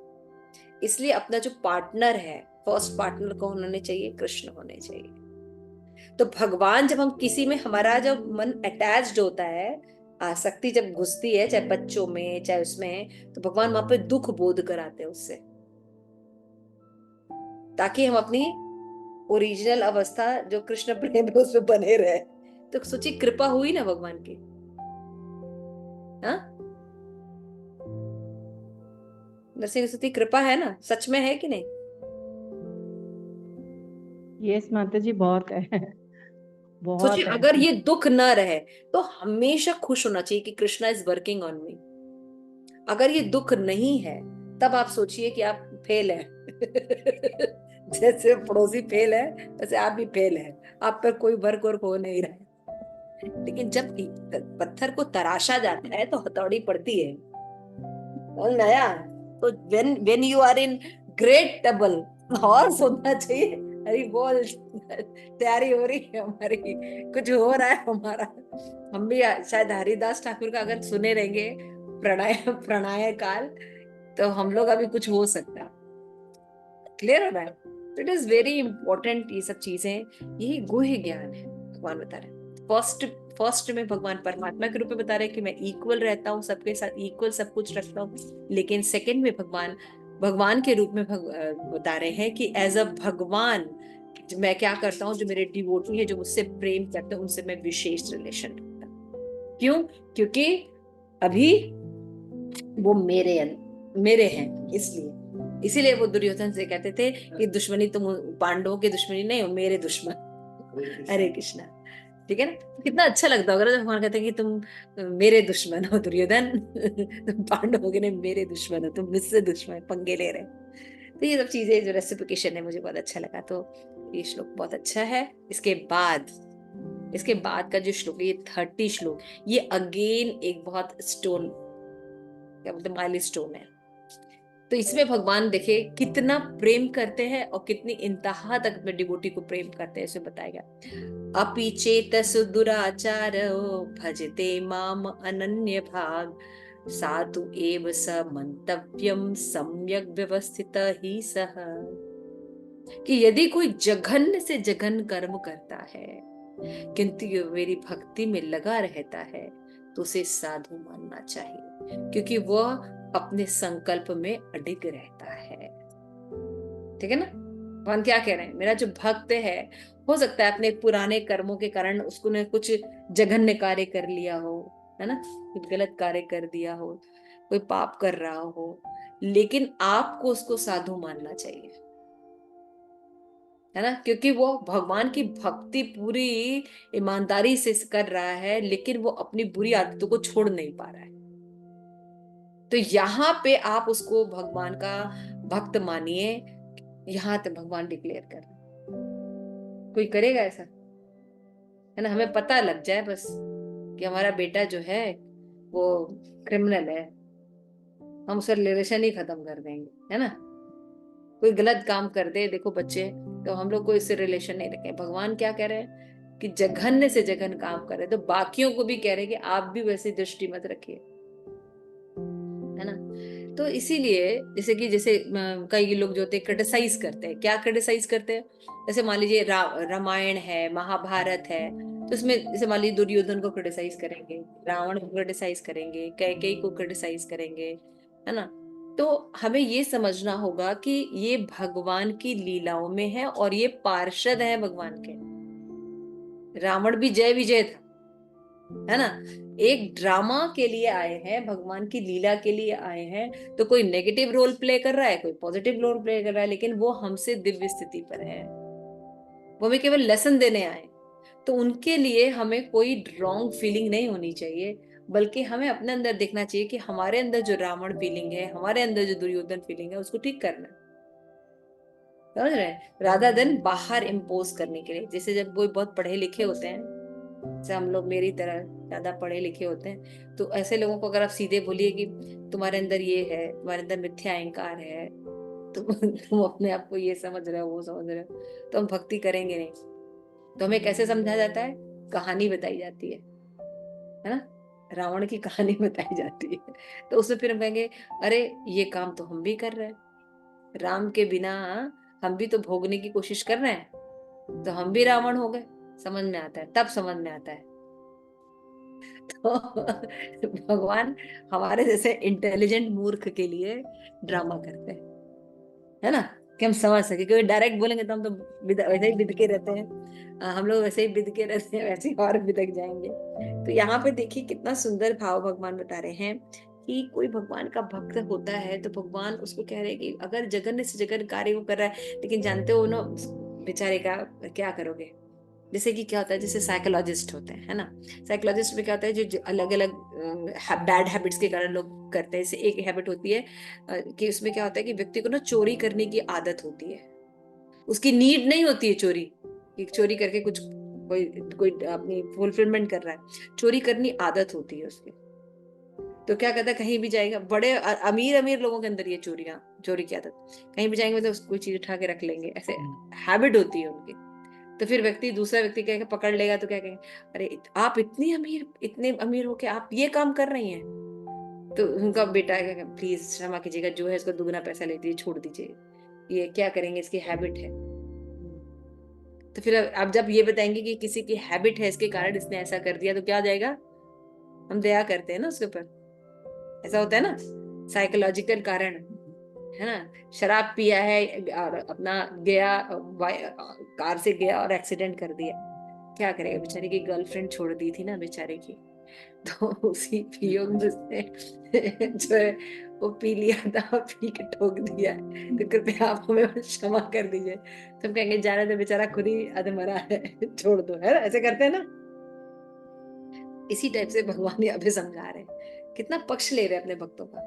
इसलिए अपना जो पार्टनर है, फर्स्ट पार्टनर को होने चाहिए, कृष्ण होने चाहिए। तो भगवान, जब हम किसी में, हमारा जब मन अटैच्ड होता है, आसक्ति जब घुसती है, चाहे बच्चों में चाहे उसमें, तो भगवान वहां पे दुख बोध कराते हैं उससे, ताकि हम अपनी ओरिजिनल अवस्था जो कृष्ण प्रेम है उसमें बने रहे। तो सोचिए, कृपा हुई ना भगवान की, हाँ, नरसिंह सरस्वती कृपा है ना, सच में है कि नहीं। यस माता जी, बहुत है, सोचिए, बहुत है। अगर ये दुख न रहे तो हमेशा खुश होना चाहिए कि Krishna is working on me. अगर ये दुख नहीं है, तब आप सोचिए कि आप फेल हैं। जैसे पड़ोसी फेल है, वैसे आप भी फेल हैं, आप पर कोई वर्क वर्क हो नहीं रहा है। लेकिन जब पत्थर को तराशा जाता है तो हथौड़ी पड़ती है, समझ में आया। तो when you are in great trouble, और सोचना चाहिए, अरे बोल, तैयारी हो रही है हमारी, कुछ हो रहा है हमारा। हम भी शायद हरिदास ठाकुर का अगर सुने रहेंगे प्रणय प्रणय काल, तो हम लोग अभी कुछ हो सकता है। क्लियर हो रहा है। तो इट इज वेरी इंपॉर्टेंट, ये सब चीजें, यही गुह्य ज्ञान है। भगवान बता रहे हैं, फर्स्ट फर्स्ट में भगवान परमात्मा के रूप में बता रहे हैं कि मैं इक्वल रहता हूँ, सबके साथ इक्वल सब कुछ रखता हूँ। लेकिन सेकंड में भगवान भगवान के रूप में बता रहे हैं कि एज अ भगवान मैं क्या करता हूँ, जो मेरे डिवोटी है, जो मुझसे प्रेम करते हैं, उनसे मैं विशेष रिलेशन रखता हूँ। क्यों? क्योंकि अभी वो मेरे हैं, इसलिए इसीलिए वो दुर्योधन से कहते थे कि दुश्मनी तुम पांडवों की दुश्मनी नहीं हो, मेरे दुश्मन। हरे कृष्णा। ठीक है ना? तो कितना अच्छा लगता होगा ना जब भगवान कहते हैं कि तुम मेरे दुश्मन हो दुर्योधन। तुम पांडवों के नहीं, मेरे दुश्मन हो, तुम मुझसे दुश्मन पंगे ले रहे हो। तो ये सब चीजें जो रेसिप्लिकेशन है मुझे बहुत अच्छा लगा। तो ये श्लोक बहुत अच्छा है। इसके बाद का जो श्लोक है, ये 30 श्लोक, ये अगेन एक बहुत स्टोन, क्या बोलते, माइल स्टोन है। तो इसमें भगवान देखे कितना प्रेम करते हैं और कितनी इंतहा तक अपने डिवोटी को प्रेम करते हैं, इसे बताएगा। अपि चेतसु दुराचारो भजते माम अनन्य भाग साधु एव स मंतव्यम सम्यक व्यवस्थित ही सह। कि यदि कोई जघन्य से जघन्य कर्म करता है किंतु ये मेरी भक्ति में लगा रहता है तो उसे साधु मानना चाहिए, क्योंकि वह अपने संकल्प में अडिग रहता है। ठीक है ना? भगवान क्या कह रहे हैं, मेरा जो भक्त है, हो सकता है अपने पुराने कर्मों के कारण उसको ने कुछ जघन्य कार्य कर लिया हो, है ना, कुछ गलत कार्य कर दिया हो, कोई पाप कर रहा हो, लेकिन आपको उसको साधु मानना चाहिए, है ना, क्योंकि वो भगवान की भक्ति पूरी ईमानदारी से कर रहा है, लेकिन वो अपनी बुरी आदतों को छोड़ नहीं पा रहा है। तो यहाँ पे आप उसको भगवान का भक्त मानिए। यहाँ तक भगवान डिक्लेयर कर रहे हैं। कोई करेगा ऐसा, है ना? हमें पता लग जाए बस कि हमारा बेटा जो है वो क्रिमिनल है, हम उसका रिलेशन ही खत्म कर देंगे, है ना? कोई गलत काम कर दे, देखो बच्चे, तो हम लोग कोई इससे रिलेशन नहीं रखें। भगवान क्या कह रहे हैं कि जघन्य से जघन्य काम कर रहे, तो बाकियों को भी कह रहे कि आप भी वैसी दृष्टि मत रखिए, है ना? तो इसीलिए जैसे कई लोग जो होते हैं क्रिटिसाइज करते हैं, क्या क्रिटिसाइज करते हैं, जैसे मान लीजिए रामायण है, महाभारत है, तो इसमें जैसे मान लीजिए दुर्योधन को क्रिटिसाइज करेंगे, रावण को क्रिटिसाइज करेंगे, कैकेयी को क्रिटिसाइज करेंगे, है ना? तो हमें ये समझना होगा कि ये भगवान की लीलाओं में है और ये पार्षद है भगवान के। रावण भी जय विजय था, है ना? एक ड्रामा के लिए आए हैं, भगवान की लीला के लिए आए हैं, तो कोई नेगेटिव रोल प्ले कर रहा है, कोई पॉजिटिव रोल प्ले कर रहा है, लेकिन वो हमसे दिव्य स्थिति पर है, वो हमें केवल लेसन देने आए। तो उनके लिए हमें कोई रॉन्ग फीलिंग नहीं होनी चाहिए, बल्कि हमें अपने अंदर देखना चाहिए कि हमारे अंदर जो रावण फीलिंग है, हमारे अंदर जो दुर्योधन फीलिंग है, उसको ठीक करना है, समझ रहे हैं? राधा देन बाहर इम्पोज करने के लिए, जैसे जब वो बहुत पढ़े लिखे होते हैं, जैसे हम लोग मेरी तरह ज्यादा पढ़े लिखे होते हैं, तो ऐसे लोगों को अगर आप सीधे बोलिए कि तुम्हारे अंदर ये है, तुम्हारे अंदर मिथ्या अहंकार है, तुम अपने आप को ये समझ रहे हो, वो समझ रहे हो, तो हम भक्ति करेंगे नहीं। तो हमें कैसे समझा जाता है, कहानी बताई जाती है ना? रावण की कहानी बताई जाती है, तो उसमें फिर हम कहेंगे अरे ये काम तो हम भी कर रहे हैं, राम के बिना हम भी तो भोगने की कोशिश कर रहे हैं, तो हम भी रावण हो गए। समझ में आता है, तब समझ में आता है। तो भगवान हमारे जैसे इंटेलिजेंट मूर्ख के लिए ड्रामा करते हैं, है ना, कि हम समझ सके, क्योंकि डायरेक्ट बोलेंगे तो हम तो वैसे ही बिद के रहते हैं, हम लोग वैसे ही बिद के रहते हैं, वैसे ही और बिदक जाएंगे। तो यहाँ पे देखिए कितना सुंदर भाव भगवान बता रहे हैं कि कोई भगवान का भक्त होता है तो भगवान उसको कह रहे हैं कि अगर जघन्य से जघन्य कार्य को कर रहा है, लेकिन जानते हो ना बेचारे का क्या करोगे। जैसे कि क्या होता है, जैसे साइकोलॉजिस्ट होते हैं, है ना, साइकोलॉजिस्ट में क्या होता है, जो अलग अलग बैड हैबिट्स के कारण लोग करते हैं। जैसे एक हैबिट होती है कि उसमें क्या होता है कि व्यक्ति को ना चोरी करने की आदत होती है, उसकी नीड नहीं होती है चोरी, कि चोरी करके कुछ कोई कोई अपनी फुलफिलमेंट कर रहा है, चोरी करनी आदत होती है उसकी। तो क्या कहता है, कहीं भी जाएगा, बड़े अमीर अमीर लोगों के अंदर ये चोरी की आदत, कहीं भी जाएंगे तो कोई चीज उठा के रख लेंगे, ऐसे हैबिट होती है उनकी। तो फिर दूसरा व्यक्ति कहेगा, पकड़ लेगा तो क्या कहेंगे, अरे आप इतने अमीर हो के आप ये काम कर रही हैं। तो उनका बेटा है, प्लीज क्षमा कीजिएगा, जो है इसको दुगना पैसा लेती है, छोड़ दीजिए, ये क्या करेंगे, इसकी हैबिट है। तो फिर अब जब ये बताएंगे कि किसी की हैबिट है, इसके कारण इसने ऐसा कर दिया, तो क्या आ जाएगा, हम दया करते हैं ना उसके ऊपर, ऐसा होता है ना, साइकोलॉजिकल कारण, है ना। शराब पिया है और अपना गया, कार से गया और एक्सीडेंट कर दिया, क्या करेगा, बेचारे की गर्लफ्रेंड छोड़ दी थी ना बेचारे की, तो उसी वियोग में उसने जो है वो पी लिया था, पी के ठोक दिया है, तो कृपया आप हमें क्षमा कर दीजिए। तो हम कहेंगे जाने दो, बेचारा खुद ही अधमरा है, छोड़ दो, है ना, ऐसे करते हैं ना। इसी टाइप से भगवान यहाँ पे समझा रहे हैं, कितना पक्ष ले रहे हैं अपने भक्तों का,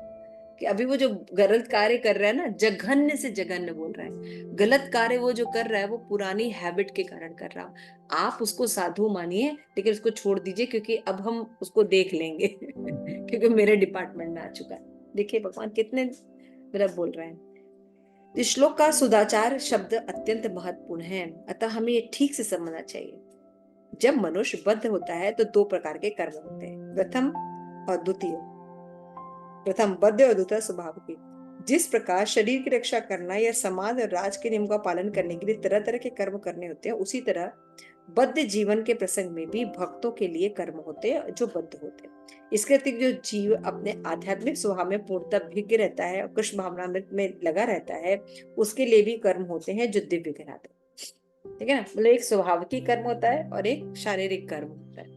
कि अभी वो जो गलत कार्य कर रहा है ना, जघन्य से जघन्य बोल रहा है, गलत कार्य वो जो कर रहा है वो पुरानी हैबिट के कारण कर रहा है। आप उसको साधु मानिए, लेकिन उसको छोड़ दीजिए, क्योंकि अब हम उसको देख लेंगे क्योंकि मेरे डिपार्टमेंट में आ चुका है। देखिए भगवान कितने मतलब बोल रहे हैं। इस श्लोक का सुदाचार शब्द अत्यंत महत्वपूर्ण है, अतः हमें ये ठीक से समझना चाहिए। जब मनुष्य बद्ध होता है तो दो प्रकार के कर्म होते हैं, प्रथम और द्वितीय। प्रथम बद्ध और दूसरा स्वभाव की। जिस प्रकार शरीर की रक्षा करना या समाज और राज के नियम का पालन करने के लिए तरह तरह के कर्म करने होते हैं, उसी तरह बद्ध जीवन के प्रसंग में भी भक्तों के लिए कर्म होते हैं जो बद्ध होते हैं। इसके अतिरिक्त जो जीव अपने आध्यात्मिक स्वभाव में पूर्णतः भिन्न रहता है और कृष्ण भावनामृत में लगा रहता है, उसके लिए भी कर्म होते हैं जो दिव्य कहलाते हैं। ठीक है ना, मतलब एक स्वभाव की कर्म होता है और एक शारीरिक कर्म होता है।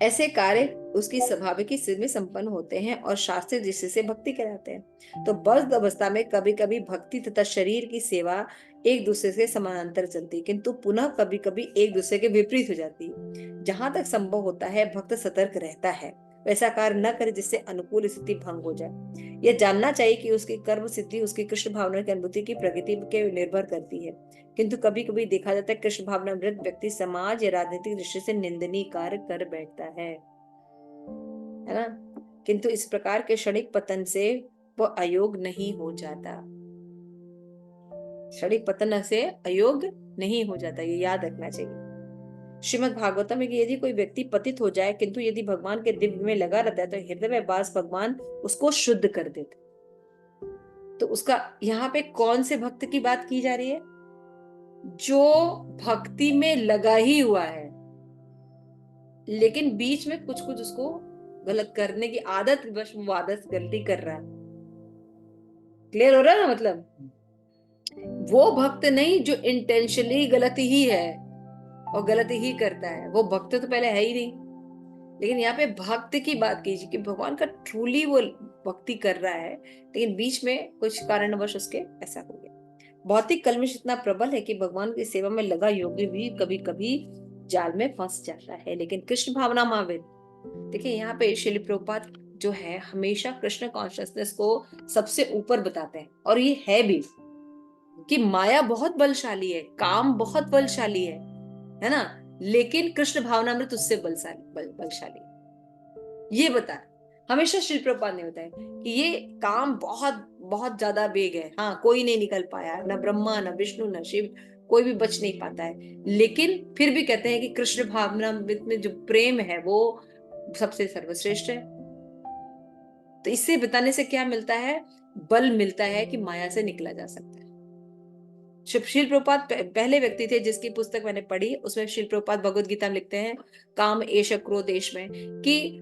ऐसे कार्य उसकी स्वाभाविक स्थिति में संपन्न होते हैं और शास्त्रीय दृष्टि से भक्ति कहलाते हैं। तो बद्ध अवस्था में कभी कभी भक्ति तथा शरीर की सेवा एक दूसरे से समानांतर चलती है, किंतु पुनः कभी कभी एक दूसरे के विपरीत हो जाती है। जहां तक संभव होता है भक्त सतर्क रहता है, वैसा कार्य न करे जिससे अनुकूल स्थिति भंग हो जाए। यह जानना चाहिए कि उसकी कर्म सिद्धि उसकी कृष्ण भावना की अनुभूति की प्रगति के निर्भर करती है, किंतु कभी कभी देखा जाता है कृष्ण भावना मृत व्यक्ति समाज या राजनीतिक दृष्टि से निंदनीय कार्य कर बैठता है ना, किंतु इस प्रकार के क्षणिक पतन से वो अयोग नहीं हो जाता। क्षणिक पतन से अयोग नहीं हो जाता, ये याद रखना चाहिए। श्रीमद् भागवतम में कि यदि कोई व्यक्ति पतित हो जाए किंतु यदि भगवान के दिव्य में लगा रहता है तो हृदय में वास भगवान उसको शुद्ध कर देते। तो उसका यहाँ पे कौन से भक्त की बात की जा रही है? जो भक्ति में लगा ही हुआ है, लेकिन बीच में कुछ कुछ उसको गलत करने की आदत, बस वो आदत गलती कर रहा है। क्लियर हो रहा है ना, मतलब वो भक्त नहीं जो इंटेंशनली गलती ही है और गलती ही करता है, वो भक्त तो पहले है ही नहीं। लेकिन यहाँ पे भक्त की बात कीजिए कि भगवान का ट्रूली वो भक्ति कर रहा है, लेकिन बीच में कुछ कारणवश उसके ऐसा हो गया। भौतिक कलमिश इतना प्रबल है कि भगवान की सेवा में लगा योगी भी कभी कभी जाल में फंस जाता है। लेकिन कृष्ण भावना महावीर, देखिए यहाँ पे श्रील प्रभुपाद जो है हमेशा कृष्ण कॉन्शियसनेस को सबसे ऊपर बताते हैं, और ये है भी कि माया बहुत बलशाली है, काम बहुत बलशाली है ना, लेकिन कृष्ण भावनामृत उससे बलशाली ये बता हमेशा श्री प्रभुपाद ने बताया कि ये काम बहुत बहुत ज्यादा वेग है। हाँ, कोई नहीं निकल पाया, न ब्रह्मा न विष्णु न शिव, कोई भी बच नहीं पाता है, लेकिन फिर भी कहते हैं कि कृष्ण भावनामृत में जो प्रेम है वो सबसे सर्वश्रेष्ठ है। तो इससे बताने से क्या मिलता है? बल मिलता है कि माया से निकला जा सकता है। शिल प्रभुपाद पहले व्यक्ति थे जिसकी पुस्तक मैंने पढ़ी, उसमें शिल प्रभुपाद भगवद गीता में लिखते हैं काम एष क्रोध देश में, कि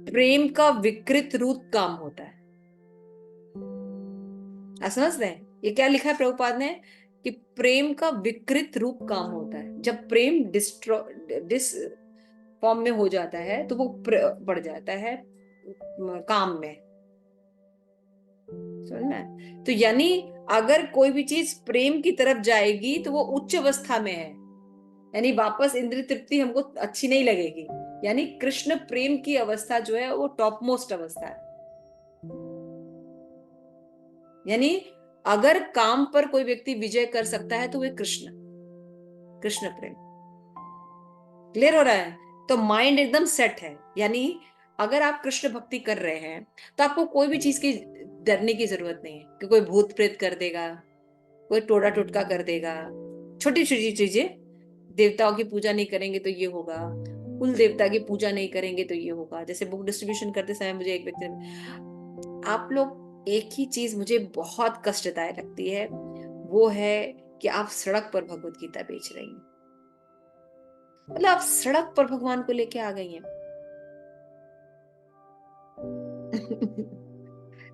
प्रेम का विकृत रूप काम होता है। आप समझ रहे हैं ये क्या लिखा है प्रभुपाद ने? कि प्रेम का विकृत रूप काम होता है। जब प्रेम डिस फॉर्म में हो जाता है तो वो बढ़ जाता है काम में। समझ में? तो यानी अगर कोई भी चीज प्रेम की तरफ जाएगी तो वो उच्च अवस्था में है, यानी वापस इंद्रिय तृप्ति हमको अच्छी नहीं लगेगी। यानी कृष्ण प्रेम की अवस्था जो है वो टॉप मोस्ट अवस्था है। यानी अगर काम पर कोई व्यक्ति विजय कर सकता है तो वे कृष्ण कृष्ण प्रेम। क्लियर हो रहा है? तो माइंड एकदम सेट है। यानी अगर आप कृष्ण भक्ति कर रहे हैं तो आपको कोई भी चीज की डरने की जरूरत नहीं है कि कोई भूत प्रेत कर देगा, कोई टोड़ा टोटका कर देगा। छोटी छोटी चीजें, देवताओं की पूजा नहीं करेंगे तो ये होगा, कुल देवता की पूजा नहीं करेंगे तो ये होगा। जैसे बुक डिस्ट्रीब्यूशन करते समय मुझे एक व्यक्ति ने, आप लोग एक ही चीज मुझे बहुत कष्टदायक लगती है, वो है कि आप सड़क पर भगवत गीता बेच रही हैं। मतलब आप सड़क पर भगवान को लेके आ गई हैं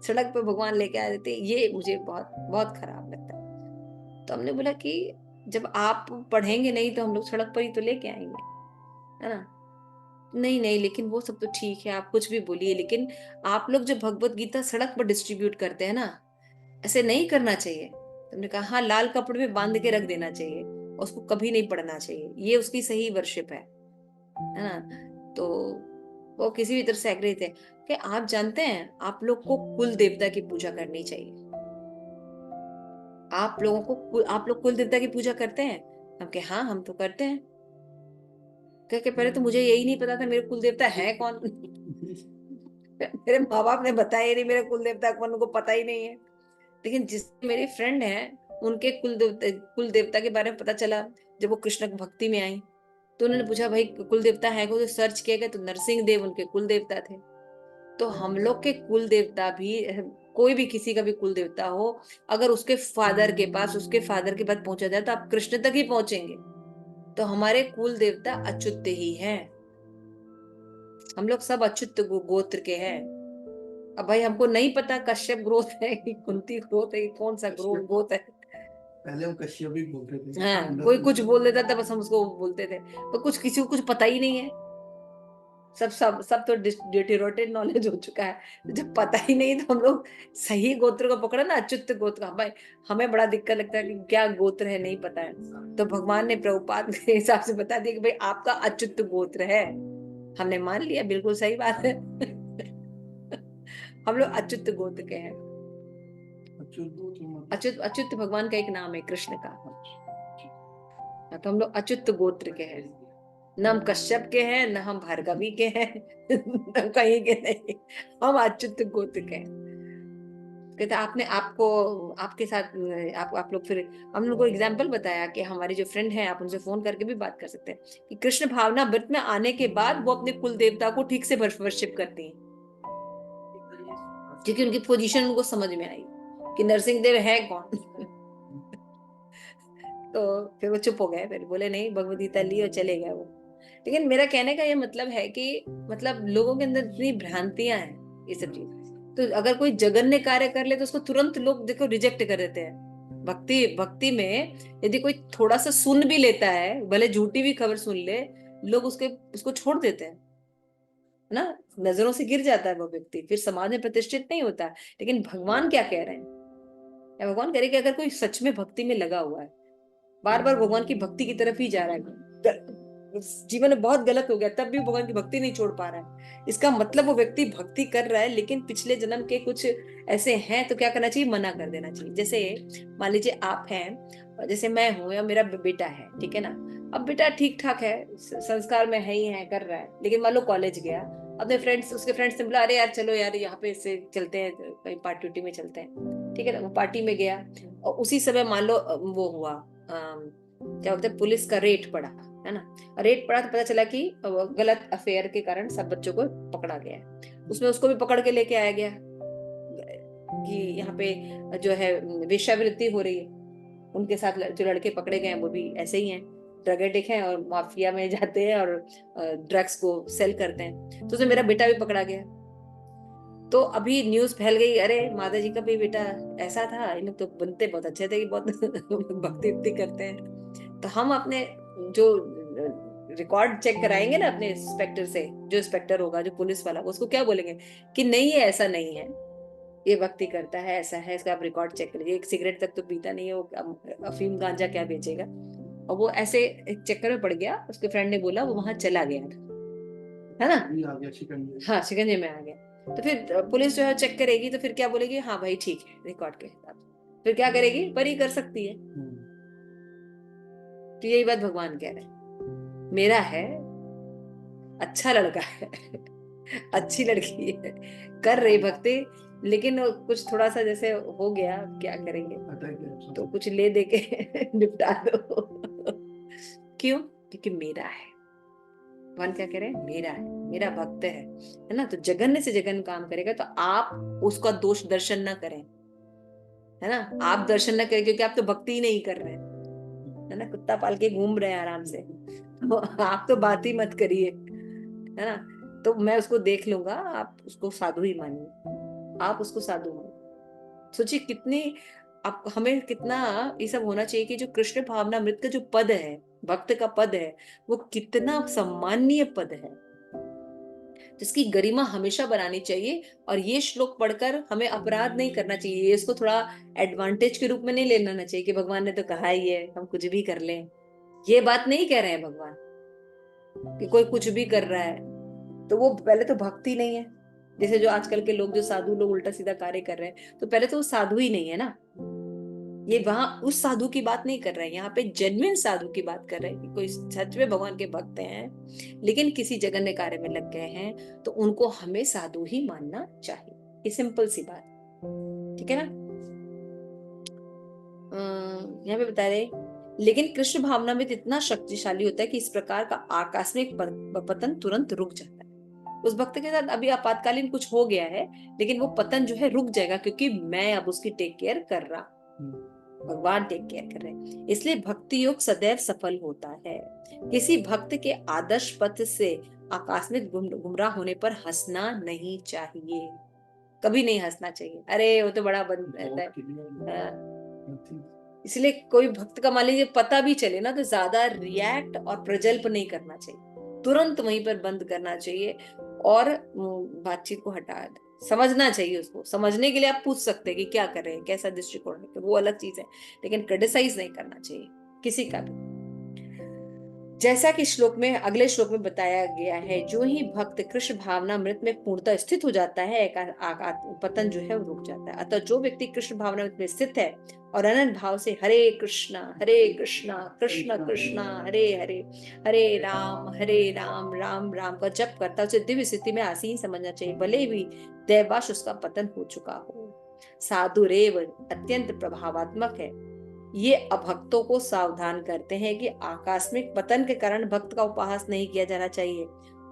सड़क पर भगवान लेके आ देते, ये मुझे बहुत बहुत खराब लगता है। तो हमने बोला कि जब आप पढ़ेंगे नहीं तो हम लोग सड़क पर ही तो लेके आएंगे, है ना। नहीं नहीं, लेकिन वो सब तो ठीक है, आप कुछ भी बोलिए, लेकिन आप लोग जो भगवत गीता सड़क पर डिस्ट्रीब्यूट करते हैं ना, ऐसे नहीं करना चाहिए। तुमने कहा हाँ, लाल कपड़े में बांध के रख देना चाहिए, उसको कभी नहीं पढ़ना चाहिए, ये उसकी सही वर्शिप है ना। तो वो किसी भी तरह से एग्री थे कि आप जानते हैं, आप लोग को कुल देवता की पूजा करनी चाहिए। आप लोग कुल देवता की पूजा करते हैं? हम के हाँ, हम तो करते हैं। कह के पहले तो मुझे यही नहीं पता था मेरे कुल देवता है कौन। मेरे माँ बाप ने बताया ही नहीं मेरे कुल देवता कौन, उनको पता ही नहीं है। लेकिन जिस मेरी फ्रेंड है, उनके कुल देवता के बारे में पता चला जब वो कृष्ण भक्ति में आई। तो उन्होंने पूछा भाई कुल देवता है को, तो सर्च किया गया तो नरसिंह देव उनके कुल देवता थे। तो हम लोग के कुल देवता भी, कोई भी किसी का भी कुल देवता हो, अगर उसके फादर के पास, उसके फादर के बाद पहुंचा जाए तो आप कृष्ण तक ही पहुंचेंगे। तो हमारे कुल देवता अच्युत ही हैं। हम लोग सब अच्युत गोत्र के हैं। अब भाई हमको नहीं पता कश्यप ग्रोथ है कि कुंती ग्रोथ है कि कौन सा ग्रोथ है। पहले हम कश्यप भी बोलते थे। हाँ, कोई कुछ बोल देता था, बस हम उसको बोलते थे, तो कुछ किसी को कुछ पता ही नहीं है। सब तो डिटेरोटेड नॉलेज हो चुका है। तो जब पता ही नहीं तो हम लोग सही गोत्र को पकड़ा ना, अच्युत गोत्र का। भाई हमें बड़ा दिक्कत लगता है कि क्या गोत्र है, नहीं पता है। तो भगवान ने प्रभुपाद के हिसाब से बता दिया कि भाई आपका अच्युत गोत्र है। हमने मान लिया, बिल्कुल सही बात है। हम लोग अच्युत गोत्र के हैं। अच्युत भगवान का एक नाम है, कृष्ण का। तो हम लोग अच्युत गोत्र के हैं। न हम कश्यप के हैं, न हम भार्गवी के हैं, न कहीं के नहीं, हम अच्युत गोत्र के हैं। कहते आपने आपको आपके साथ आप लोग फिर हम लोग को एग्जाम्पल बताया कि हमारी जो फ्रेंड है, आप उनसे फोन करके भी बात कर सकते हैं कि कृष्ण भावना व्रत में आने के बाद वो अपने कुल देवता को ठीक से वर्शिप करती हैं, क्योंकि उनकी पोजीशन उनको समझ में आई कि नरसिंह देव है कौन। तो फिर वो चुप हो गए, फिर बोले नहीं, भगवद गीता ली और चले गए वो। लेकिन मेरा कहने का ये मतलब है कि मतलब लोगों के अंदर इतनी भ्रांतियां हैं ये सब चीज। तो अगर कोई जघन्य कार्य कर ले तो उसको तुरंत लोग देखो रिजेक्ट कर देते हैं। भक्ति में यदि कोई थोड़ा सा सुन भी लेता है, भले झूठी भी खबर सुन ले, लोग उसको छोड़ देते हैं ना, नजरों से गिर जाता है वो व्यक्ति, फिर समाज में प्रतिष्ठित नहीं होता। लेकिन भगवान क्या कह रहे हैं? या भगवान कह रहे कि अगर कोई सच में भक्ति में लगा हुआ है, बार बार भगवान की भक्ति की तरफ ही जा रहा है, जीवन में बहुत गलत हो गया तब भी भगवान की भक्ति नहीं छोड़ पा रहा है, इसका मतलब वो व्यक्ति भक्ति कर रहा है लेकिन पिछले जन्म के कुछ ऐसे हैं, तो क्या करना चाहिए? मना कर देना चाहिए। जैसे मान लीजिए आप हैं, जैसे मैं हूं, या मेरा बेटा है, ठीक है ना। अब बेटा ठीक ठाक है, संस्कार में है ही है, कर रहा है, लेकिन मान लो कॉलेज गया, अपने फ्रेंड्स, उसके फ्रेंड्स से बोला अरे यार चलो यार यहाँ पे से चलते हैं, कहीं पार्टी उटी में चलते हैं, ठीक है ना। वो पार्टी में गया और उसी समय मान लो वो हुआ, क्या बोलते हैं, पुलिस का रेड पड़ा, है ना। रेड पड़ा तो पता चला कि गलत अफेयर के कारण सब बच्चों को पकड़ा गया है। उसमें उसको भी पकड़ के लेके आया गया कि यहाँ पे जो है वेश्यावृत्ति हो रही है। उनके साथ जो लड़के पकड़े गए हैं वो भी ऐसे ही हैं, ड्रग एडिक्ट हैं और माफिया में जाते हैं और ड्रग्स को सेल करते हैं। तो उसमें मेरा बेटा भी पकड़ा गया। तो अभी न्यूज फैल गई, अरे माता जी का भी बेटा ऐसा था, इन लोग तो बनते बहुत अच्छे थे कि बहुत भक्ति उक्ति करते हैं। तो हम अपने जो रिकॉर्ड चेक कराएंगे ना अपने इंस्पेक्टर से, जो इंस्पेक्टर होगा, जो पुलिस वाला, उसको क्या बोलेंगे कि नहीं ये ऐसा नहीं है, ये भक्ति करता है, ऐसा है, इसका आप रिकॉर्ड चेक करिए, एक सिगरेट तक तो पीता नहीं है, वो अफीम गांजा क्या बेचेगा। और वो ऐसे एक चक्कर में पड़ गया, उसके फ्रेंड ने बोला, वो वहां चला गया था, है ना। हाँ, शिकंजे में आ गया। तो फिर पुलिस जो है चेक करेगी, तो फिर क्या बोलेगी, हाँ भाई ठीक है, रिकॉर्ड के हिसाब से फिर क्या करेगी, बरी कर सकती है। तो यही बात भगवान कह रहे हैं, मेरा है, अच्छा लड़का है, अच्छी लड़की है, कर रही भक्ति, लेकिन कुछ थोड़ा सा जैसे हो गया, क्या करेंगे, तो कुछ ले दे के निपटा दो। क्यों? क्योंकि मेरा है। भगवान क्या कह रहे हैं? मेरा है, मेरा भक्त है ना। तो जघन्य से जघन्य काम करेगा तो आप उसका दोष दर्शन ना करें, है ना। आप दर्शन ना करें क्योंकि आप तो भक्ति ही नहीं कर रहे हैं, है ना, कुत्ता पाल के घूम रहे हैं आराम से। तो आप तो बात ही मत करिए, है ना। तो मैं उसको देख लूंगा, आप उसको साधु ही मानिए, आप उसको साधु मानिए। सोचिए कितनी, आप हमें कितना ये सब होना चाहिए कि जो कृष्ण भावनामृत का जो पद है, भक्त का पद है, वो कितना सम्माननीय पद है। तो इसकी गरिमा हमेशा बनानी चाहिए। और ये श्लोक पढ़कर हमें अपराध नहीं करना चाहिए, इसको थोड़ा एडवांटेज के रूप में नहीं लेना चाहिए कि भगवान ने तो कहा ही है हम कुछ भी कर लें। ये बात नहीं कह रहे हैं भगवान कि कोई कुछ भी कर रहा है तो वो पहले तो भक्ति नहीं है। जैसे जो आजकल के लोग, जो साधु लोग उल्टा सीधा कार्य कर रहे हैं, तो पहले तो वो साधु ही नहीं है ना। ये वहां उस साधु की बात नहीं कर रहे हैं, यहाँ पे जेन्युइन साधु की बात कर रहे हैं कि कोई सच में भगवान के भक्त हैं लेकिन किसी जघन्य कार्य में लग गए हैं, तो उनको हमें साधु ही मानना चाहिए। ये सिंपल सी बात, ठीक है ना। यहाँ पे बता रहे, लेकिन कृष्ण भावना में इतना शक्तिशाली होता है कि इस प्रकार का आकस्मिक पतन तुरंत रुक जाता है। उस भक्त के साथ अभी आपातकालीन कुछ हो गया है, लेकिन वो पतन जो है रुक जाएगा, क्योंकि मैं अब उसकी टेक केयर कर रहा, भगवान टेक केयर कर रहे हैं। इसलिए भक्ति योग सदैव सफल होता है। किसी भक्त के आदर्श पथ से आकस्मिक गुमराह होने पर हंसना नहीं चाहिए, कभी नहीं हंसना चाहिए। अरे वो तो बड़ा बंद रहता है। इसलिए कोई भक्त का मान लीजिए पता भी चले ना, तो ज्यादा रिएक्ट और प्रजल्प नहीं करना चाहिए, तुरंत वहीं पर बंद करना चाहिए और बातचीत को हटा समझना चाहिए। उसको समझने के लिए आप पूछ सकते हैं कि क्या कर रहे हैं, कैसा दृष्टिकोण है, वो अलग चीज है, लेकिन क्रिटिसाइज नहीं करना चाहिए किसी का भी। जैसा कि श्लोक में, अगले श्लोक में बताया गया है, जो ही भक्त कृष्ण भावना मृत में पूर्णतः स्थित हो जाता है, पतन जो है वो रुक जाता है। अतः जो व्यक्ति कृष्ण भावना में स्थित है और अनंत भाव से हरे कृष्णा कृष्ण कृष्णा हरे हरे, हरे राम राम राम का जप करता है, उसे दिव्य स्थिति में आसीन समझना चाहिए, भले भी दैवाश उसका पतन हो चुका हो। साधु रेव अत्यंत प्रभावात्मक है। ये अभक्तों को सावधान करते हैं कि आकस्मिक पतन के कारण भक्त का उपहास नहीं किया जाना चाहिए,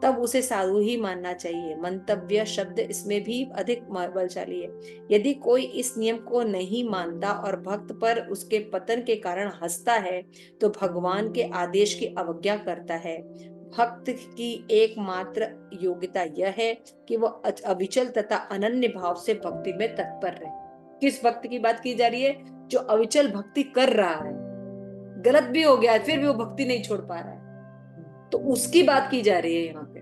तब उसे साधु ही मानना चाहिए। मंतव्य शब्द इसमें भी अधिक बलशाली है। यदि कोई इस नियम को नहीं मानता और भक्त पर उसके पतन के कारण हंसता है, तो भगवान के आदेश की अवज्ञा करता है। भक्त की एकमात्र योग्यता यह है कि वह अविचल तथा अनन्य भाव से भक्ति में तत्पर रहे। किस भक्त की बात की जा रही है? जो अविचल भक्ति कर रहा है, गलत भी हो गया है फिर भी वो भक्ति नहीं छोड़ पा रहा है, तो उसकी बात की जा रही है यहाँ पे।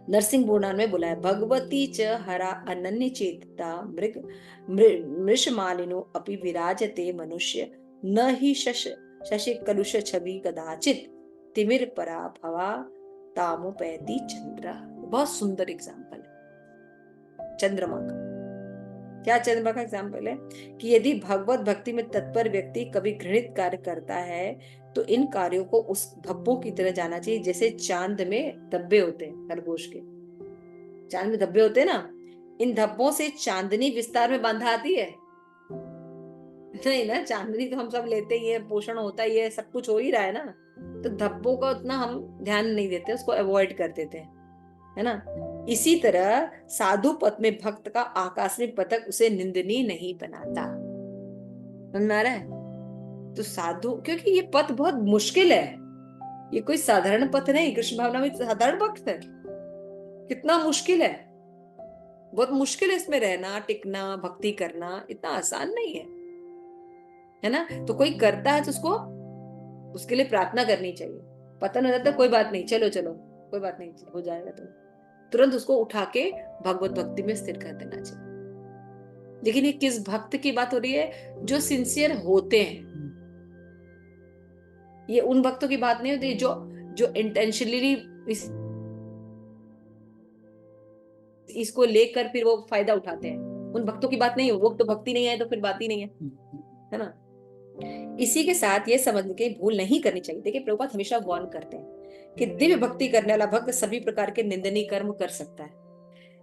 नरसिंह पुराण में बोला है, भगवती च हरा अनन्य चेतता मृग मृष मालिनो अपि विराजते मनुष्य, न ही शशि कलुष छवि कदाचित तिमिर परा भवा तामुपैति चंद्र। बहुत सुंदर एग्जाम्पल है चंद्रमा का। क्या चंद्रमा का एग्जाम्पल है कि यदि भगवत भक्ति में तत्पर व्यक्ति कभी घृणित कार्य करता है, तो इन कार्यों को उस धब्बों की तरह जाना चाहिए, जैसे चांद में धब्बे होते हैं, खरगोश के चांद में धब्बे होते हैं ना, इन धब्बों से चांदनी विस्तार में बांधा आती है नहीं ना। चांदनी तो हम सब लेते ही है, पोषण होता ही है, सब कुछ हो ही रहा है ना, तो धब्बों का उतना हम ध्यान नहीं देते, उसको अवॉइड कर देते हैं, है ना। इसी तरह साधु पथ में भक्त का आकस्मिक पतन उसे निंदनीय नहीं बनाता। समझ में आ रहा है? तो साधु, क्योंकि ये पथ बहुत मुश्किल है, ये कोई साधारण पथ नहीं। कृष्ण भावना में साधारण भक्त है, कितना मुश्किल है, बहुत मुश्किल है इसमें रहना, टिकना, भक्ति करना, इतना आसान नहीं है ना। तो कोई करता है तो उसको, उसके लिए प्रार्थना करनी चाहिए। पतन हो जाता है, कोई बात नहीं, चलो चलो कोई बात नहीं, हो जाएगा, तो तुरंत उसको उठा के भगवत भक्ति में स्थिर कर देना चाहिए। लेकिन ये किस भक्त की बात हो रही है? जो सिंसियर होते हैं। ये उन भक्तों की बात नहीं होती जो इंटेंशनली इसको लेकर फिर वो फायदा उठाते हैं, उन भक्तों की बात नहीं है। वो तो भक्ति नहीं है तो फिर बात ही नहीं है ना। इसी के साथ ये समझने की भूल नहीं करनी चाहिए। देखिए प्रभुपाद हमेशा वार्न करते हैं कि दिव्य भक्ति करने वाला भक्त सभी प्रकार के निंदनीय कर्म कर सकता है।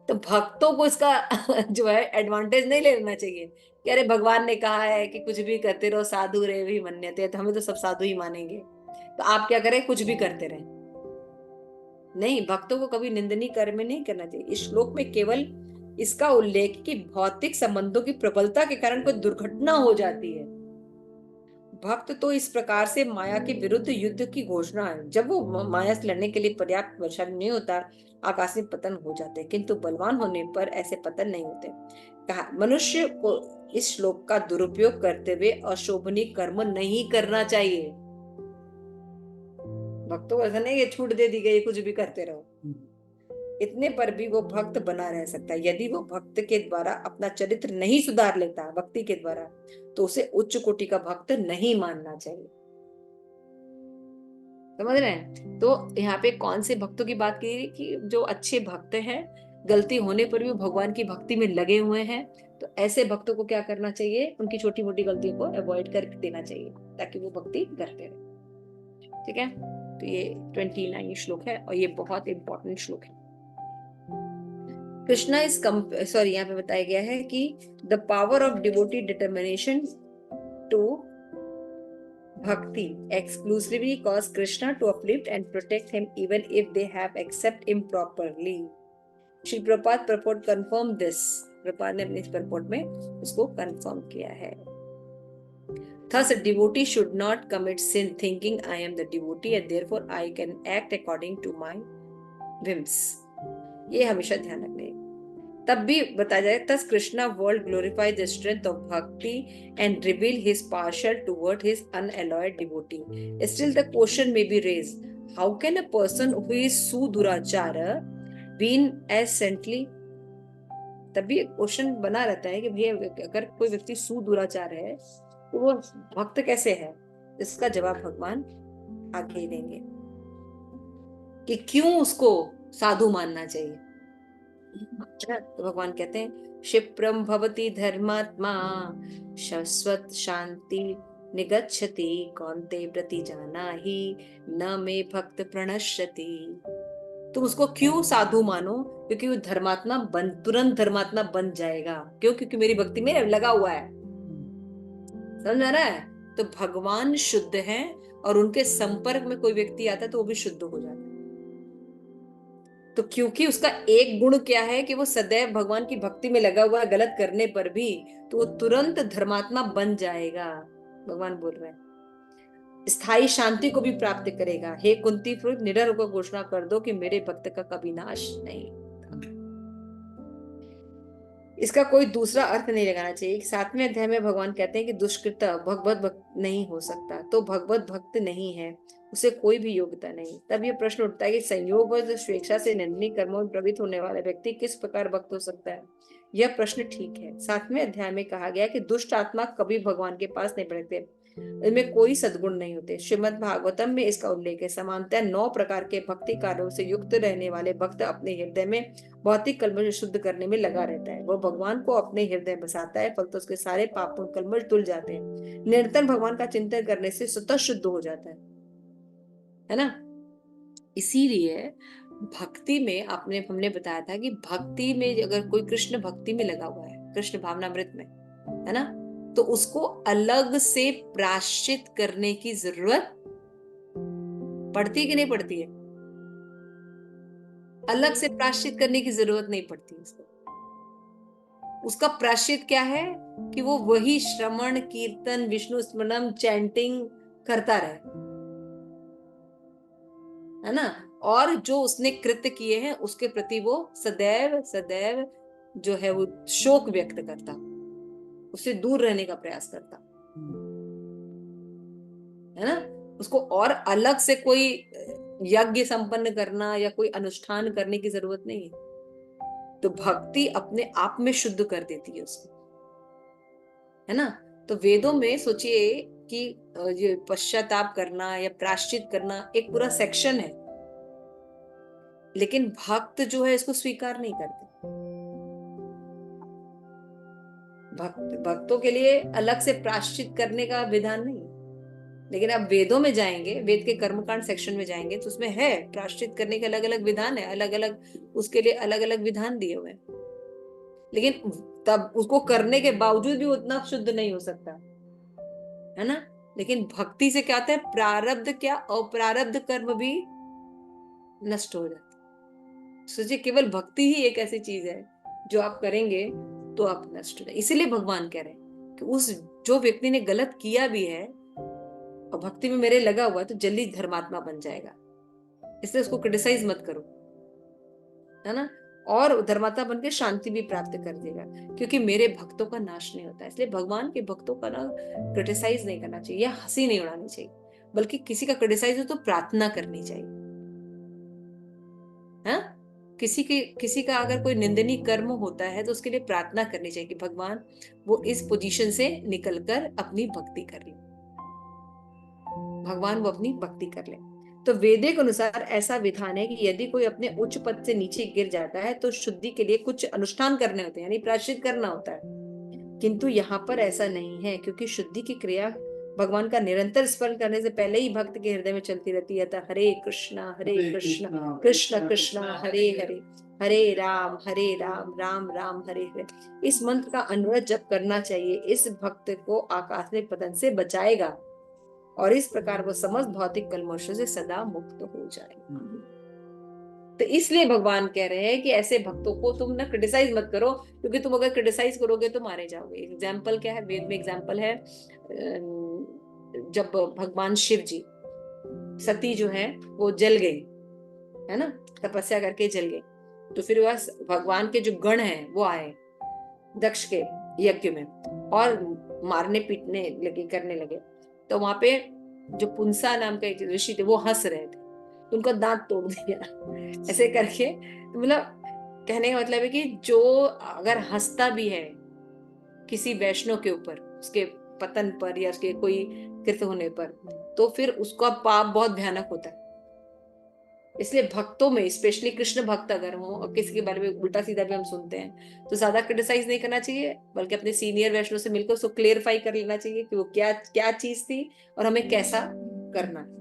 तो भक्तों को इसका जो है एडवांटेज नहीं लेना चाहिए कि अरे भगवान ने कहा है कि कुछ भी करते रहो, साधु रहे भी मन्यते, तो हमें तो सब साधु ही मानेंगे, तो आप क्या करें, कुछ भी करते रहे। नहीं, भक्तों को कभी निंदनीय कर्म नहीं करना चाहिए। इस श्लोक में केवल इसका उल्लेख कि भौतिक संबंधों की प्रबलता के कारण कोई दुर्घटना हो जाती है। भक्त तो इस प्रकार से माया के विरुद्ध युद्ध की घोषणा है। जब वो माया से लड़ने के लिए पर्याप्त बलशाली नहीं होता, आकस्मिक पतन हो जाते हैं, किंतु बलवान होने पर ऐसे पतन नहीं होते। कहा मनुष्य को इस श्लोक का दुरुपयोग करते हुए अशोभनीय कर्म नहीं करना चाहिए। भक्तों को ऐसा नहीं कि छूट दे दी गई, कुछ भी करते रहो। इतने पर भी वो भक्त बना रह सकता है। यदि वो भक्त के द्वारा अपना चरित्र नहीं सुधार लेता भक्ति के द्वारा, तो उसे उच्च कोटि का भक्त नहीं मानना चाहिए। समझ रहे हैं? तो यहाँ पे कौन से भक्तों की बात की कि जो अच्छे भक्त हैं, गलती होने पर भी वो भगवान की भक्ति में लगे हुए हैं, तो ऐसे भक्तों को क्या करना चाहिए? उनकी छोटी मोटी गलतियों को अवॉइड कर देना चाहिए ताकि वो भक्ति करते रहे। ठीक है, तो ये 29 श्लोक है और ये बहुत इंपॉर्टेंट श्लोक है। कृष्णा इज सॉरी, यहाँ पे बताया गया है कि the power of devotee determination to bhakti exclusively cause Krishna to uplift and protect him even if they have accept improperly. Shri प्रपात purport confirm this. प्रपात ने अपने इस purport में उसको confirm किया है। Thus, a devotee should not commit sin thinking I am the devotee and therefore I can act according to my whims. ये हमेशा ध्यान रखने। तब भी बताया जाए, thus Krishna world glorify the strength of bhakti and reveal his partial toward his unalloyed devotee. Still the question may be raised, how can a person who is sudurachara being as saintly? तभी question बना रहता है कि भैया अगर कोई व्यक्ति सुदुराचार है तो वो भक्त कैसे है? इसका जवाब भगवान आगे ही देंगे कि क्यों उसको साधु मानना चाहिए। तो भगवान कहते हैं, क्षिप्रम भवति धर्मात्मा शाश्वत शांति निगच्छति कौन्ते प्रति जाना ही न मे भक्त प्रणश्यति। तुम उसको क्यों साधु मानो? क्योंकि वो धर्मात्मा तुरंत धर्मात्मा बन जाएगा। क्यों? क्योंकि मेरी भक्ति में लगा हुआ है। समझ आ रहा है? तो भगवान शुद्ध है और उनके संपर्क में कोई व्यक्ति आता है तो वो भी शुद्ध हो जाता है। तो क्योंकि उसका एक गुण क्या है कि वो सदैव भगवान की भक्ति में लगा हुआ है, गलत करने पर भी तो वो तुरंत धर्मात्मा बन जाएगा। भगवान बोल रहे हैं स्थायी शांति को भी प्राप्त करेगा। हे कुंती पुत्र, निडर होकर घोषणा कर दो कि मेरे भक्त का कभी नाश नहीं। इसका कोई दूसरा अर्थ नहीं लगाना चाहिए। 7वें अध्याय में भगवान कहते हैं कि दुष्कृता भगवत भक्त नहीं हो सकता, तो भगवत भक्त नहीं है, उसे कोई भी योग्यता नहीं। तब ये प्रश्न उठता है कि संयोग और स्वेच्छा से निंदनीय कर्मों में प्रवृत्त होने वाले व्यक्ति किस प्रकार भक्त हो सकता है? यह प्रश्न ठीक है। 7वें अध्याय में कहा गया कि दुष्ट आत्मा कभी भगवान के पास नहीं बढ़ते, इनमें कोई सद्गुण नहीं होते। श्रीमद् भागवतम में इसका उल्लेख है। समानतः 9 प्रकार के भक्ति कार्यों से युक्त रहने वाले भक्त अपने हृदय में भौतिक कलमश शुद्ध करने में लगा रहता है। वो भगवान को अपने हृदय बसाता है, फलतः उसके सारे पाप कलमश धुल जाते हैं। निरंतर भगवान का चिंतन करने से स्वतः शुद्ध हो जाता है ना? इसीलिए भक्ति में हमने बताया था कि भक्ति में अगर कोई कृष्ण भक्ति में लगा हुआ है, कृष्ण भावनामृत में, है ना, तो उसको अलग से प्रायश्चित करने की जरूरत पड़ती है कि नहीं पड़ती है? अलग से प्रायश्चित करने की जरूरत नहीं पड़ती उसको। उसका प्रायश्चित क्या है कि वो वही श्रवण कीर्तन विष्णु स्मरणम चैंटिंग करता रहे, है ना, और जो उसने कृत्य किए हैं उसके प्रति वो सदैव सदैव जो है वो शोक व्यक्त करता, उससे दूर रहने का प्रयास करता, है ना। उसको और अलग से कोई यज्ञ संपन्न करना या कोई अनुष्ठान करने की जरूरत नहीं है। तो भक्ति अपने आप में शुद्ध कर देती है उसको, है ना। तो वेदों में सोचिए कि ये पश्चाताप करना या प्रायश्चित करना एक पूरा सेक्शन है, लेकिन भक्त जो है इसको स्वीकार नहीं करते। भक्तों के लिए अलग से प्रायश्चित करने का विधान नहीं। लेकिन अब वेदों में जाएंगे, वेद के कर्मकांड सेक्शन में जाएंगे तो उसमें है प्रायश्चित करने के अलग अलग विधान है, अलग अलग उसके लिए अलग अलग विधान दिए हुए हैं। लेकिन तब उसको करने के बावजूद भी उतना शुद्ध नहीं हो सकता, है ना। लेकिन भक्ति से क्या होता है? प्रारब्ध क्या अप्रारब्ध कर्म भी नष्ट हो जाता है। सोचिए, केवल भक्ति ही एक ऐसी चीज है जो आप करेंगे तो आप नष्ट हो जाए। इसीलिए भगवान कह रहे हैं कि उस जो व्यक्ति ने गलत किया भी है और भक्ति में मेरे लगा हुआ है तो जल्दी धर्मात्मा बन जाएगा, इसलिए उसको क्रिटिसाइज मत करो, है ना। और धर्मात्मा बनकर शांति भी प्राप्त कर देगा, क्योंकि मेरे भक्तों का नाश नहीं होता। इसलिए भगवान के भक्तों का ना क्रिटिसाइज नहीं करना चाहिए या हंसी नहीं उड़ानी चाहिए, बल्कि किसी का क्रिटिसाइज हो तो प्रार्थना करनी चाहिए, हाँ? किसी का अगर कोई निंदनीय कर्म होता है तो उसके लिए प्रार्थना करनी चाहिए कि भगवान वो इस पोजीशन से निकलकर अपनी भक्ति कर ले, भगवान वो अपनी भक्ति कर ले। तो वैदिक अनुसार ऐसा विधान है कि यदि कोई अपने उच्च पद से नीचे गिर जाता है तो शुद्धि के लिए कुछ अनुष्ठान करने होते हैं, यानी प्रायश्चित करना होता है। किंतु यहाँ पर ऐसा नहीं है, क्योंकि शुद्धि की क्रिया भगवान का निरंतर स्मरण करने से पहले ही भक्त के हृदय में चलती रहती है। तो हरे कृष्णा कृष्ण कृष्ण हरे हरे, हरे राम राम राम हरे हरे, इस मंत्र का अनुरोध जप करना चाहिए। इस भक्त को आकस्मिक पतन से बचाएगा और इस प्रकार वो समस्त भौतिक कलमशों से सदा मुक्त हो जाएगा। तो इसलिए भगवान कह रहे हैं कि ऐसे भक्तों को तुम ना क्रिटिसाइज मत करो, क्योंकि तुम अगर क्रिटिसाइज करोगे तो मारे जाओगे। एग्जाम्पल क्या है, वेद में एग्जाम्पल है, जब भगवान शिव जी, सती जो है वो जल गई, है ना, तपस्या करके जल गई, तो फिर वह भगवान के जो गण हैं वो आए दक्ष के यज्ञ में और मारने पीटने लगे, करने लगे। तो वहां पे जो पुंसा नाम का एक ऋषि थे वो हंस रहे थे, तो उनका दांत तोड़ दिया ऐसे करके। तो मतलब कहने का मतलब है कि जो अगर हंसता भी है किसी वैष्णव के ऊपर, उसके पतन पर या उसके कोई कृत होने पर, तो फिर उसका पाप बहुत भयानक होता है। इसलिए भक्तों में, स्पेशली कृष्ण भक्त अगर हो और किसी के बारे में उल्टा सीधा भी हम सुनते हैं, तो ज्यादा क्रिटिसाइज नहीं करना चाहिए, बल्कि अपने सीनियर वैष्णव से मिलकर उसको क्लियरिफाई कर लेना चाहिए कि वो क्या क्या चीज थी और हमें कैसा करना है,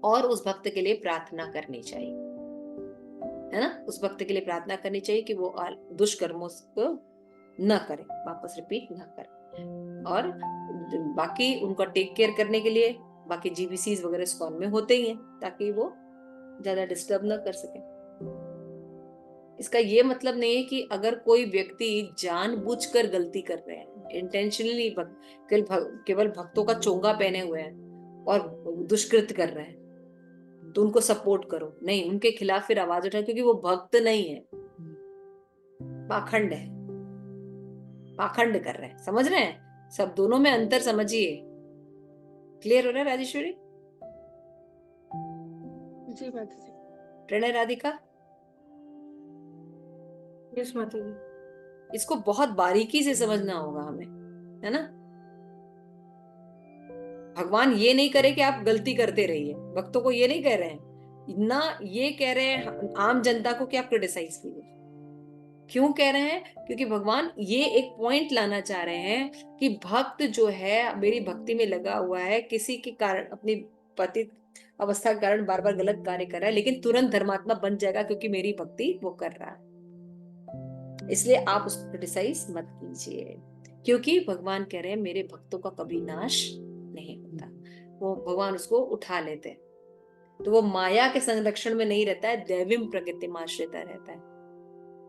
और उस भक्त के लिए प्रार्थना करनी चाहिए, है ना। उस भक्त के लिए प्रार्थना करनी चाहिए कि वो दुष्कर्मों को न करे, वापस रिपीट न करे। और बाकी उनका टेक केयर करने के लिए बाकी जीबीसीज वगैरह स्कॉन में होते ही हैं, ताकि वो ज्यादा डिस्टर्ब न कर सके। इसका ये मतलब नहीं है कि अगर कोई व्यक्ति जानबूझकर गलती कर रहे हैं, इंटेंशनली केवल भक्तों का चोंगा पहने हुए हैं और दुष्कृत कर रहे हैं, तो उनको सपोर्ट करो, नहीं, उनके खिलाफ फिर आवाज उठाओ, क्योंकि वो भक्त नहीं है, पाखंड है, पाखंड कर रहे हैं। समझ रहे हैं, सब दोनों में अंतर समझिए। क्लियर हो रहा है राजेश्वरी? जी माता जी। प्रणय राधिका? यस माता जी। इसको बहुत बारीकी से समझना होगा हमें, है ना। भगवान ये नहीं करे कि आप गलती करते रहिए, भक्तों को ये नहीं कह रहे हैं ना, ये कह रहे हैं आम जनता को कि आप क्रिटिसाइज कीजिए। क्यों कह रहे हैं? क्योंकि भगवान ये एक पॉइंट लाना चाह रहे हैं कि भक्त जो है मेरी भक्ति में लगा हुआ है, किसी के कारण, अपनी पतित अवस्था के कारण बार बार गलत कार्य कर रहा है, लेकिन तुरंत धर्मात्मा बन जाएगा क्योंकि मेरी भक्ति वो कर रहा है। इसलिए आप उसको क्रिटिसाइज मत कीजिए, क्योंकि भगवान कह रहे हैं मेरे भक्तों का कभी नाश नहीं होता, वो भगवान उसको उठा लेते हैं। तो वो माया के संरक्षण में नहीं रहता है, दैविम प्रकृति में आश्रिता रहता है,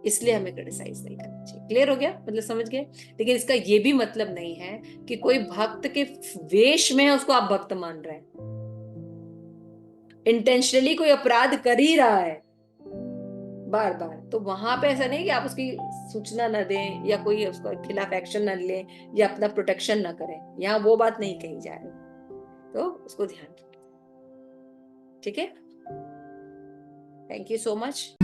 इसलिए हमें क्रिटिसाइज नहीं करना चाहिए। क्लियर हो गया, मतलब समझ गए। लेकिन इसका ये भी मतलब नहीं है कि कोई भक्त के वेश में है उसको आप भक्त मान रहे हैं, इंटेंशनली कोई अपराध कर ही रहा है बार बार, तो वहां पे ऐसा नहीं कि आप उसकी सूचना न दें या कोई उसके खिलाफ एक्शन न ले या अपना प्रोटेक्शन न करें, यहाँ वो बात नहीं कही जा रही, तो उसको ध्यान रखें। ठीक है, थैंक यू सो मच।